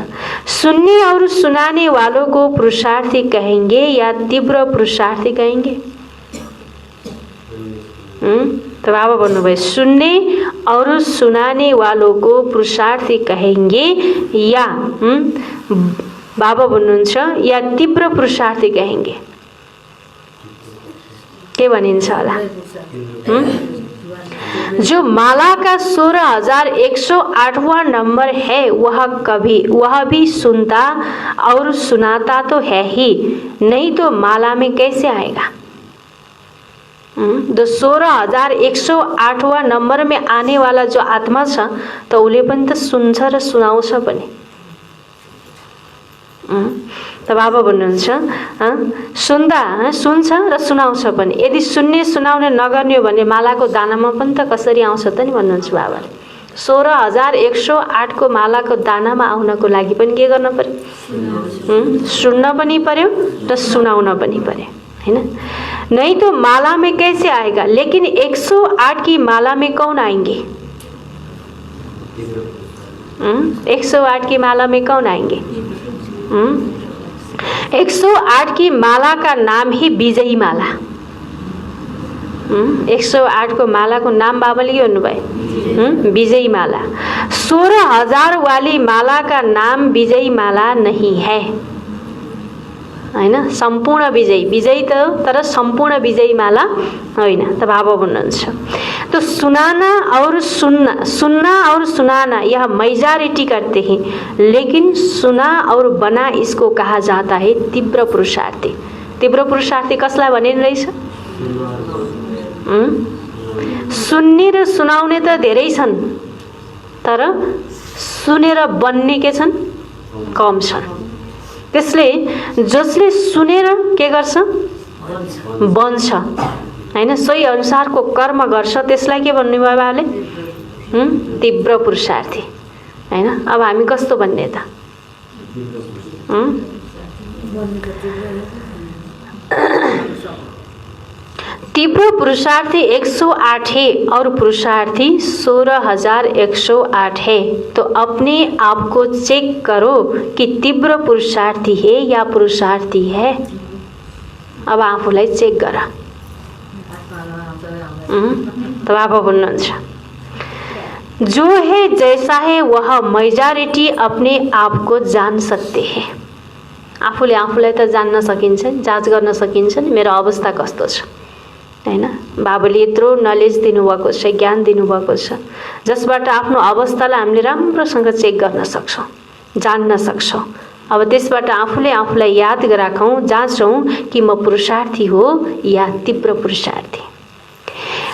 सुनने और सुनाने वालों को पुरुषार्थी कहेंगे या तीव्र पुरुषार्थी कहेंगे? तो बाबा भन्नुभयो सुनने और सुनाने वालों को पुरुषार्थी कहेंगे या बाबा भन्नुहुन्छ या तीव्र पुरुषार्थी कहेंगे? के भनिन्छ होला? जो माला का 16,108वां नंबर है वह भी सुनता और सुनाता तो है ही, नहीं तो माला में कैसे आएगा? तो 16,108वां नंबर में आने वाला जो आत्मा छ त उसले पनि त सुन्छ र सुनाउँछ पनि। त बाबा भन्नुहुन्छ सुन्छ र सुनाउँछ पनि। यदि सुन्ने सुनाउने नगर्ने हो भने मालाको दानामा पनि त कसरी आउँछ त नि भन्नुहुन्छ बाबाले। 16,108 को मालाको दानामा आउनको लागि पनि के गर्न पर्यो? सुन्न पनि पर्यो र सुनाउन पनि पर्यो, हैन? नहीं तो माला में कैसे आएगा? लेकिन 108 की माला में कौन आएंगे? 108 की माला में कौन आएंगे? 108 की माला का नाम ही विजयी माला। 108 को माला को नाम बाबाले के भन्नुभयो? विजयी माला। 16,000 वाली माला का नाम विजयी माला नहीं है, हैन? सम्पूर्ण विजयी त तर सम्पूर्ण विजयी माला होइन। त बाबा भन्नुहुन्छ तो सुनाना और सुनना और सुनाना यह मेजॉरिटी करते हैं, लेकिन सुना और बना इसको कहा जाता है तीव्र पुरुषार्थी। तीव्र पुरुषार्थी कसलाई भनिने रहेछ? सुन्ने र सुनाउने त धेरै छन्, तर सुनेर बन्ने के छन्? कम छन्। त्यसले जसले सुनेर के गर्छ? बन्छ, हैन? सोही अनुसारको कर्म गर्छ, त्यसलाई के भन्नु भयो बाबाले? तीव्र पुरुषार्थी, हैन? अब हामी कस्तो भन्ने त? तीव्र पुरुषार्थी 108 है और पुरुषार्थी 16,108 है। तो अपने आप को चेक करो कि तीव्र पुरुषार्थी है या पुरुषार्थी है। अब आफूलाई चेक गर। तो बाबा भन्नुहुन्छ जो है जैसा है वह मेजॉरिटी अपने आप को जान सकते हैं। आफूले आफूलाई त जान्न सकिन्छ, जाँच गर्न सकिन्छ नि मेरो अवस्था कस्तो छ हैन। बाबुले यत्रो नलेज दिनुभएको छ, ज्ञान दिनुभएको छ, जसबाट आफ्नो अवस्थालाई हामीले राम्रोसँग चेक गर्न सक्छौँ, जान्न सक्छौँ। अब त्यसबाट आफूले आफूलाई याद गराखौँ, जाँचौँ कि म पुरुषार्थी हो या तीव्र पुरुषार्थी।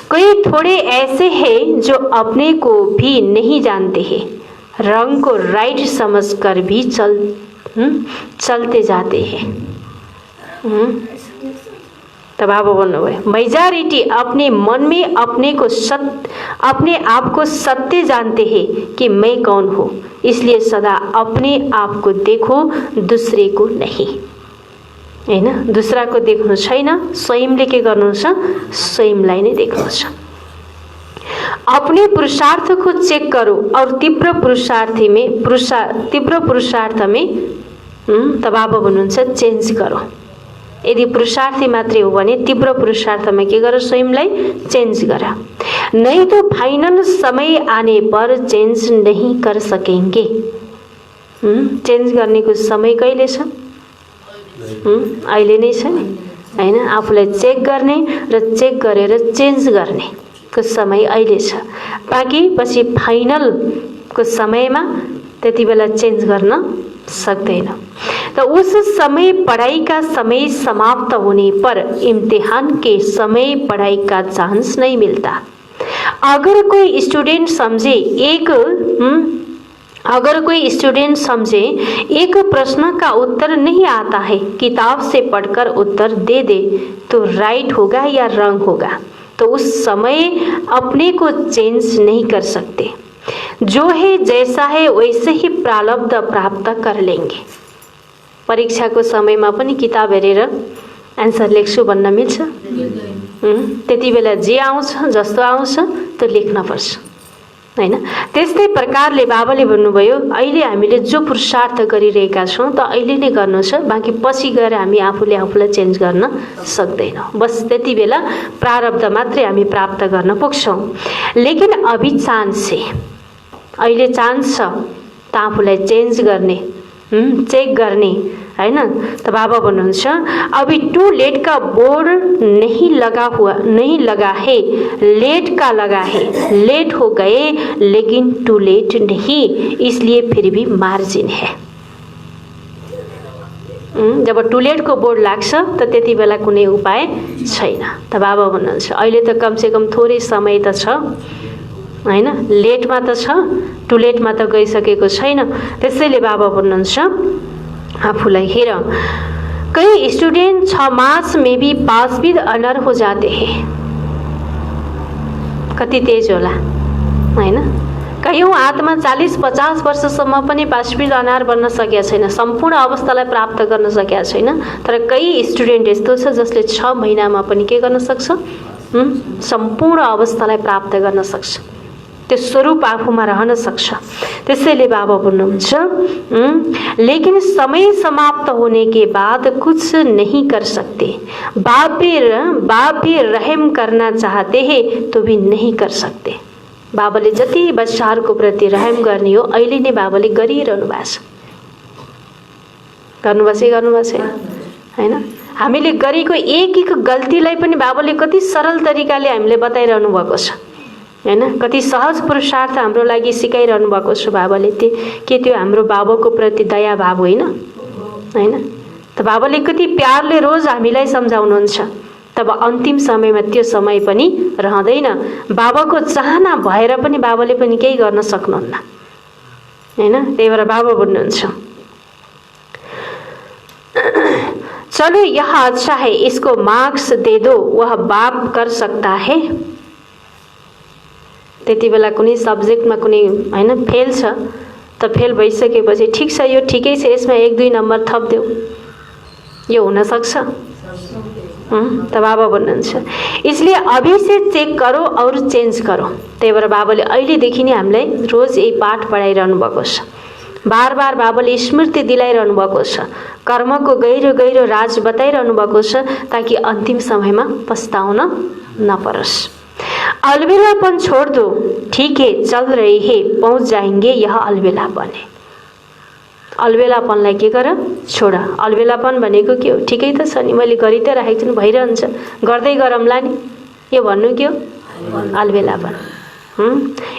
कोई थोड़े ऐसे हैं जो अपने को भी नहीं जानते हैं, रंग को राइट समझकर भी चलते जाते हैं। तब बाबा भन्नुभयो मेजॉरिटी अपने मन में अपने आप को सत्य जानते हैं कि मैं कौन हूँ, इसलिए सदा अपने आप को देखो, दूसरे को नहीं। हैन, दूसराको देख्नु छैन, स्वयंले के गर्नु छ, स्वयंलाई नै देख्नु छ। अपने पुरुषार्थ को चेक करो और तीव्र पुरुषार्थ में त बाबा भन्नुहुन्छ चेन्ज करो। यदि पुरुषार्थी मात्रै हो भने तीव्र पुरुषार्थमा के गर, स्वयंलाई चेन्ज गर। नहीं तो फाइनल समय आने पर चेन्ज नहीं कर सकेंगे। चेन्ज गर्नेको समय कहिले छ? अहिले नै छ नि हैन। आफूलाई चेक गर्ने र चेक गरेर चेन्ज गर्नेको समय अहिले छ। बाँकी पछि फाइनलको समयमा त्यति बेला चेन्ज गर्न सक्दैन। तो उस समय पढ़ाई का समय समाप्त होने पर इम्तिहान के समय पढ़ाई का चांस नहीं मिलता। अगर कोई स्टूडेंट समझे एक प्रश्न का उत्तर नहीं आता है, किताब से पढ़कर उत्तर दे दे तो राइट होगा या रॉन्ग होगा, तो उस समय अपने को चेंज नहीं कर सकते। जो है जैसा है वैसे ही प्रारब्ध प्राप्त कर लेंगे। परीक्षा को समय में पनि किताब हेरेर आन्सर लेख्छु भन्न मिल्छ? त्यति बेला जे आउँछ, जस्तो आउँछ त्यो लेख्न पर्छ हैन। त्यस्तै प्रकारले बाबाले भन्नुभयो अहिले हामीले जो पुरुषार्थ गरिरहेका छौं त अहिले नै गर्नु छ, बाँकी पछि गएर हामी आफूले आफूलाई चेन्ज गर्न सक्दैनौं। बस त्यति बेला प्रारब्ध मात्रै हामी प्राप्त गर्न पुग्छौं। लेकिन अभी चान्स है, अहिले चान्स छ त आफूलाई चेन्ज गर्ने, चेक गर्ने हैन। त बाबा भन्नुहुन्छ अभी टू लेट का बोर्ड नहीं लगा है, लेट का लगा है। लेट हो गए लेकिन टू लेट नहीं, इसलिए फिर भी मार्जिन है। जब टू लेट को बोर्ड लाग्छ त त्यति बेला कुनै उपाय छैन। त बाबा भन्नुहुन्छ अहिले त कम से कम थोरै समय त छ हैन, लेटमा त छ, टू लेटमा त गइसकेको छैन। त्यसैले बाबा भन्नुहुन्छ आफूलाई हेर, कई स्टूडेंट 6 मास में भी पास विद ऑनर हो जाते हैं। कति तेज होला हैन। कयौं आत्मा 40-50 वर्षसम्म पनि पास विद ऑनर बन्न सकेका छैन, सम्पूर्ण अवस्थालाई प्राप्त गर्न सकेका छैन। तर कई स्टुडेन्ट यस्तो छ जसले 6 महिनामा पनि के गर्न सक्छ, सम्पूर्ण अवस्थालाई प्राप्त गर्न सक्छ, त्यो स्वरूप आफूमा रहन सक्छ। त्यसैले बाबा भन्नुहुन्छ लेकिन समय समाप्त होने के बाद कुछ नहीं कर सकते। बाप भी रहम करना चाहते हैं तो भी नहीं कर सकते। बाबाले जति बच्चाहरूको प्रति रहम गर्ने हो अहिले नै बाबाले गरिरहनु भएको छ, गर्नुभएको छैन हैन। हामीले गरेको एक एक गल्तीलाई पनि बाबाले कति सरल तरिकाले हामीले बताइरहनु भएको छ हैन। कति सहज पुरुषार्थ हाम्रो लागि सिकाइरहनु भएको छ बाबाले। के त्यो हाम्रो बाबाको प्रति दया भाव होइन हैन? त बाबाले कति प्यारले रोज हामीलाई सम्झाउनुहुन्छ। तब अन्तिम समयमा त्यो समय पनि रहँदैन। बाबाको चाहना भएर पनि बाबाले पनि केही गर्न सक्नुहुन्न हैन। त्यही भएर बाबा भन्नुहुन्छ चलो यह अच्छा है, इसको मार्क्स दे दो, वह बाप कर सकता है। त्यति बेला कुनै सब्जेक्टमा कुनै हैन फेल छ त फेल भइसकेपछि ठिक छ, यो ठिकै छ, यसमा 1-2 नम्बर थप देऊ, यो हुन सक्छ त बाबा भन्नुहुन्छ इसलिए अभी से चेक करो और चेन्ज करो। त्यही भएर बाबाले अहिलेदेखि नै हामीलाई रोज यही पाठ पढाइरहनु भएको छ। बार बार बाबाले स्मृति दिलाइरहनु भएको छ, कर्मको गहिरो गहिरो राज बताइरहनु भएको छ, ताकि अन्तिम समयमा पछताउन नपरोस्। अलबेलापन छोड़ दो, ठीक है चल रहे है, पहुँच जाएंगे यह अलबेलापन है। अलबेलापनलाई के गर, छोड। अलबेलापन भनेको के हो? ठिकै त छ नि, मैले गरि त राखेको छु नि, भइरहन्छ, गर्दै गरौँला नि, यो भन्नु के हो? अलबेलापन।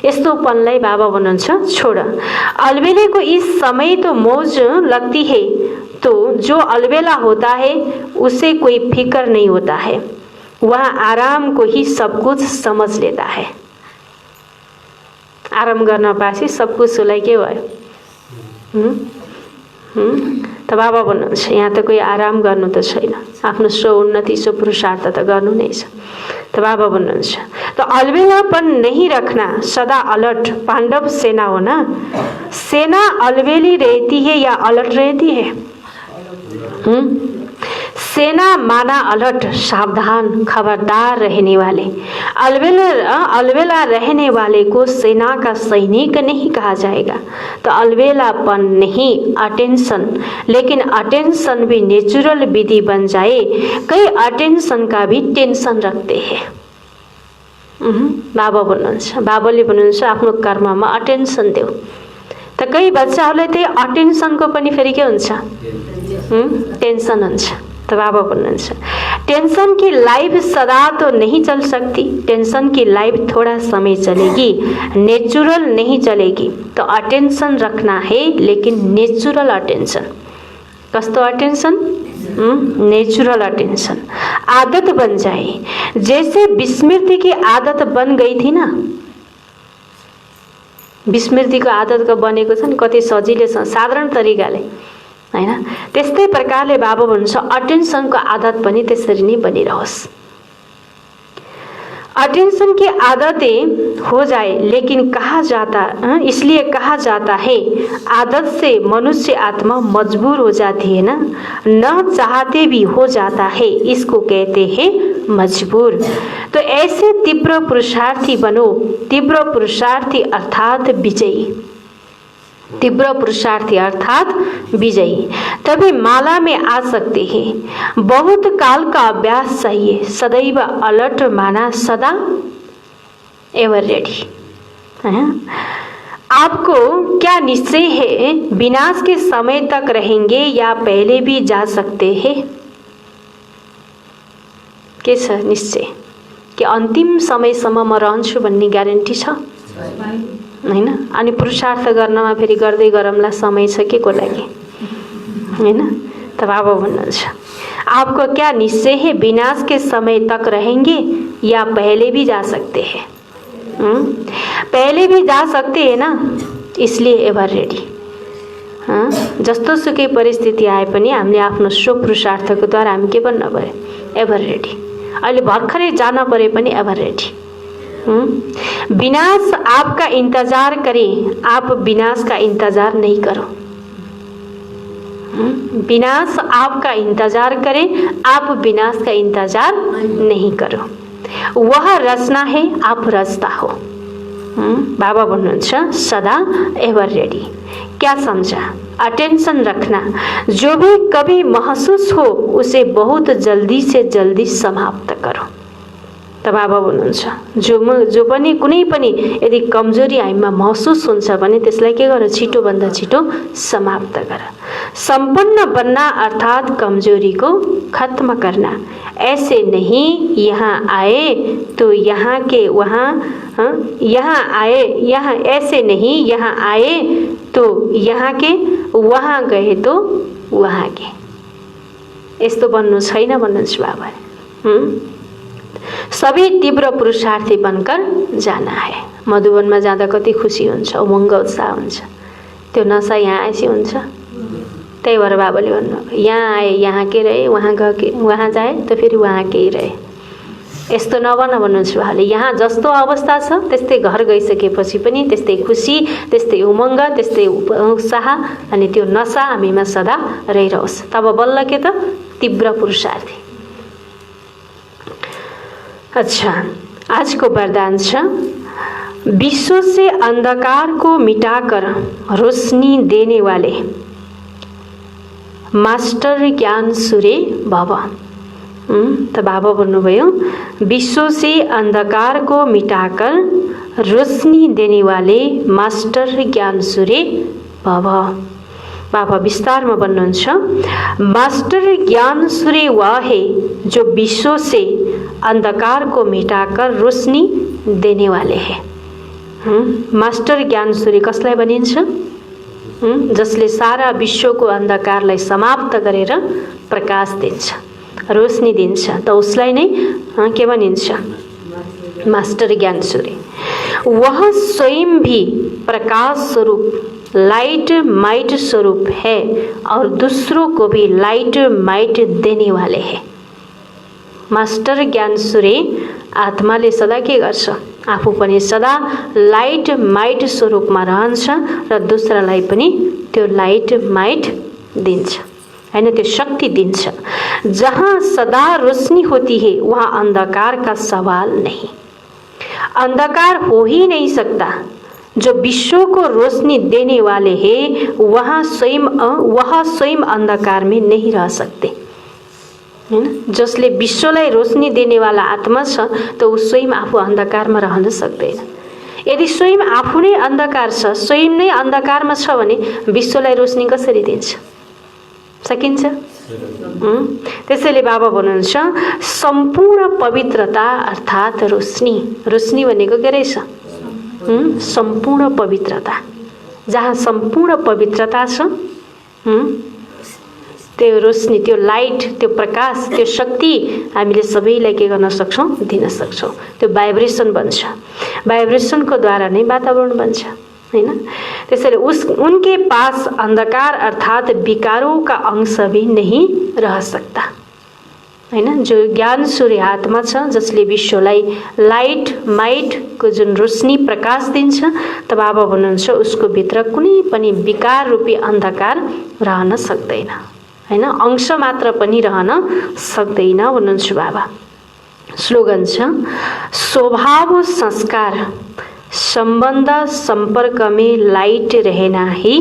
यस्तोपनलाई बाबा भन्नुहुन्छ छोड। अलबेले को इस समय तो मौज लगती है, तो जो अलबेला होता है उसे कोई फिक्र नहीं होता है, वह आराम को ही सब कुछ समझ लेता है। आराम गर्न पासी सब कुछ उसलाई के भयो? त बाबा भन्नुहुन्छ यहाँ त कोही आराम गर्नु त छैन, आफ्नो स्व उन्नति स्व पुरुषार्थ त गर्नु नै छ। त बाबा भन्नुहुन्छ तो अलबेलापन नहीं रखना, सदा अलर्ट। पांडव सेना हो ना, सेना अलबेली रहती है या अलर्ट रहती है? सेना माना अलर्ट, सावधान, खबरदार रहने वाले। अलबेला रहने वाले को सेना का सैनिक नहीं कहा जाएगा। तो अलबेलापन नहीं, अटेंशन। लेकिन अटेंशन भी नेचुरल विधि बन जाए। कई अटेंशन का भी टेंशन रखते हैं। बाबा भन्नुहुन्छ, बाबाले भन्नुहुन्छ आफ्नो कर्ममा अटेन्सन देऊ। त कई बच्चाहरूलाई त्यही अटेन्सनको पनि फेरि के हुन्छ? टेंशन हुन्छ। तो बाबा भन्नुहुन्छ टेंशन की लाइफ सदा तो नहीं चल सकती, टेंशन की लाइफ थोड़ा समय चलेगी, नेचुरल नहीं चलेगी। तो अटेंशन रखना है, लेकिन नेचुरल अटेंशन। कस्तो अटेंशन? Natural attention. आदत बन जाए, जैसे विस्मृति की आदत बन गई थी ना। विस्मृतिको आदत बनेको छ नि, कति सजिलैसँग साधारण तरिकाले, हैन? त्यस्तै प्रकारले बाबा भन्नुहुन्छ अटेन्सनको आदत पनि त्यसरी नै बनिरहोस्। अटेंशन की आदतें हो जाए, लेकिन कहा जाता, इसलिए कहा जाता है आदत से मनुष्य आत्मा मजबूर हो जाती है ना, न चाहते भी हो जाता है, इसको कहते हैं मजबूर। तो ऐसे तीव्र पुरुषार्थी बनो। तीव्र पुरुषार्थी अर्थात विजयी। तीव्र पुरुषार्थी अर्थात विजयी, तभी माला में आ सकते हैं। बहुत काल का अभ्यास चाहिए, सदैव अलर्ट माना, सदा एवर रेडी। आपको क्या निश्चय है विनाश के समय तक रहेंगे या पहले भी जा सकते हैं? के छ निश्चय कि अन्तिम समयसम्म म रहन्छु भन्ने ग्यारेन्टी छ? हैन? अनि पुरुषार्थ गर्नमा फेरि गर्दै गरौँला, समय छ के को लागि, हैन? त बाबा भन्नुहुन्छ आपको क्या निश्चय है विनाश के समय तक रहेंगे या पहले भी जा सकते हैं? पहले भी जा सकते हैं ना, इसलिए एभर रेडी। जस्तो सुकै परिस्थिति आए पनि हामीले आफ्नो स्व पुरुषार्थको द्वारा हामी के बन्न पर्यो? Ever ready. अहिले भर्खरै जान परे पनि एभर रेडी। विनाश आपका इंतजार करे, आप विनाश का इंतजार नहीं करो। विनाश आपका इंतजार करे, आप विनाश का इंतजार नहीं करो। वह रचना है, आप रचता हो। बाबा भन्नुहुन्छ सदा एवर रेडी। क्या समझा? अटेंशन रखना, जो भी कभी महसूस हो उसे बहुत जल्दी से जल्दी समाप्त करो। त बाबा भन्नुहुन्छ जो पनि कुनै पनि यदि कमजोरी हामीमा महसुस हुन्छ भने त्यसलाई के गर? छिटो भन्दा छिटो समाप्त गर। संपन्न बनना अर्थात कमजोरी को खत्म करना। ऐसे नहीं यहाँ आए तो यहाँ के वहाँ, यहाँ आए यहाँ, ऐसे नहीं यहाँ आए तो यहाँ के, वहाँ गए तो वहाँ के। यस्तो बन्नु छैन भन्नुहुन्छ बाबाले। सबै तीव्र पुरुषार्थी बनकर जाना है। मधुवनमा जाँदा कति खुसी हुन्छ, उमङ्ग उत्साह हुन्छ, त्यो नशा यहाँ आएपछि हुन्छ। त्यही भएर बाबाले भन्नुभयो यहाँ आए यहाँ के रहे, वहाँ गए वहाँ जाए तो फेरि वहाँ के रहे। यस्तो नबन भन्नुहुन्छ उहाँले। यहाँ जस्तो अवस्था छ त्यस्तै घर गइसकेपछि पनि त्यस्तै खुसी, त्यस्तै उमङ्ग, त्यस्तै उत्साह अनि त्यो नशा हामीमा सदा रहिरहोस्। तब बल्ल के त? तीव्र पुरुषार्थी। अच्छा, आज को वरदान छ, विश्व से अंधकार को मिटाकर रोशनी देने वाले मास्टर ज्ञान सूर्य बाबा। तो बाबा भन्नुभयो, विश्व से अंधकार को मिटाकर रोशनी देने वाले मास्टर ज्ञान सूर्य बाबा। बाबा विस्तार में भन्नुहुन्छ, मास्टर ज्ञान सूर्य वह है जो विश्व से अंधकार को मिटाकर रोशनी देने वाले हैं। मास्टर ज्ञान सूर्य कसलाई भनिन्छ? जसले सारा विश्वको अन्धकारलाई समाप्त गरेर प्रकाश दिन्छ, रोशनी दिन्छ, त उसलाई नै के भनिन्छ? मास्टर ज्ञान सूर्य। वह स्वयं भी प्रकाश स्वरूप लाइट माइट स्वरूप है और दूसरों को भी लाइट माइट देने वाले हैं। मास्टर ज्ञान सूर्य आत्माले सदा के गर्छ? आफू पनि सदा लाइट माइट स्वरूपमा रहन्छ र दूसरालाई पनि त्यो लाइट माइट दिन्छ, हैन? त्यो शक्ति दिन्छ। जहाँ सदा रोशनी होती है वहाँ अंधकार का सवाल नहीं। अंधकार हो ही नहीं सकता। जो विश्व को रोशनी देने वाले हैं वह स्वयं अंधकार में नहीं रह सकते, हैन? जसले विश्वलाई रोशनी देने वाला आत्मा छ त ऊ स्वयं आफू अन्धकारमा रहन सक्दैन। यदि स्वयं आफू नै अन्धकार छ, स्वयं नै अन्धकारमा छ भने विश्वलाई रोशनी कसरी दिन्छ? सकिन्छ? त्यसैले बाबा भन्नुहुन्छ, सम्पूर्ण पवित्रता अर्थात रोशनी। रोशनी भनेको के रहेछ? सम्पूर्ण पवित्रता। जहाँ सम्पूर्ण पवित्रता छ, त्यो रोशनी, त्यो लाइट, त्यो प्रकाश, त्यो शक्ति हामीले सबैलाई के गर्न सक्छौं? दिन सक्छौं। त्यो भाइब्रेसन बन्छ। भाइब्रेसनको द्वारा नै वातावरण बन्छ, हैन? त्यसैले उनके पास अंधकार अर्थात विकारों का अंश भी नहीं रह सकता, हैन? जो ज्ञान सूर्य आत्मा छ, जसले विश्वलाई लाइट माइट को जुन रोशनी प्रकाश दिन्छ, त बाबा भन्नुहुन्छ उसको भित्र कुनै पनि विकार रूपी अंधकार रहन सक्दैन, हैन? अंश मात्र पनि रहन सक्दैन भन्नुहुन्छ बाबा। स्लोगन छ, स्वभाव संस्कार संबंध संपर्क में लाइट रहना ही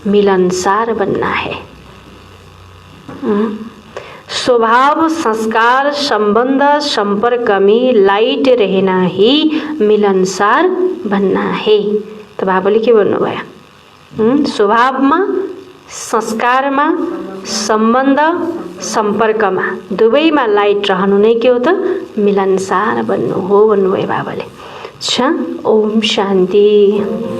मिलनसार बनना है। स्वभाव संस्कार संबंध संपर्क में लाइट रहना ही मिलनसार बनना है। त बाबाले के भन्नुभयो? स्वभावमा, संस्कारमा, सम्बन्ध सम्पर्कमा दुवैमा लाइट रहनु नै के हो त? मिलनसार बन्नु हो भन्नुभयो बाबाले। अच्छा, ओम शान्ति।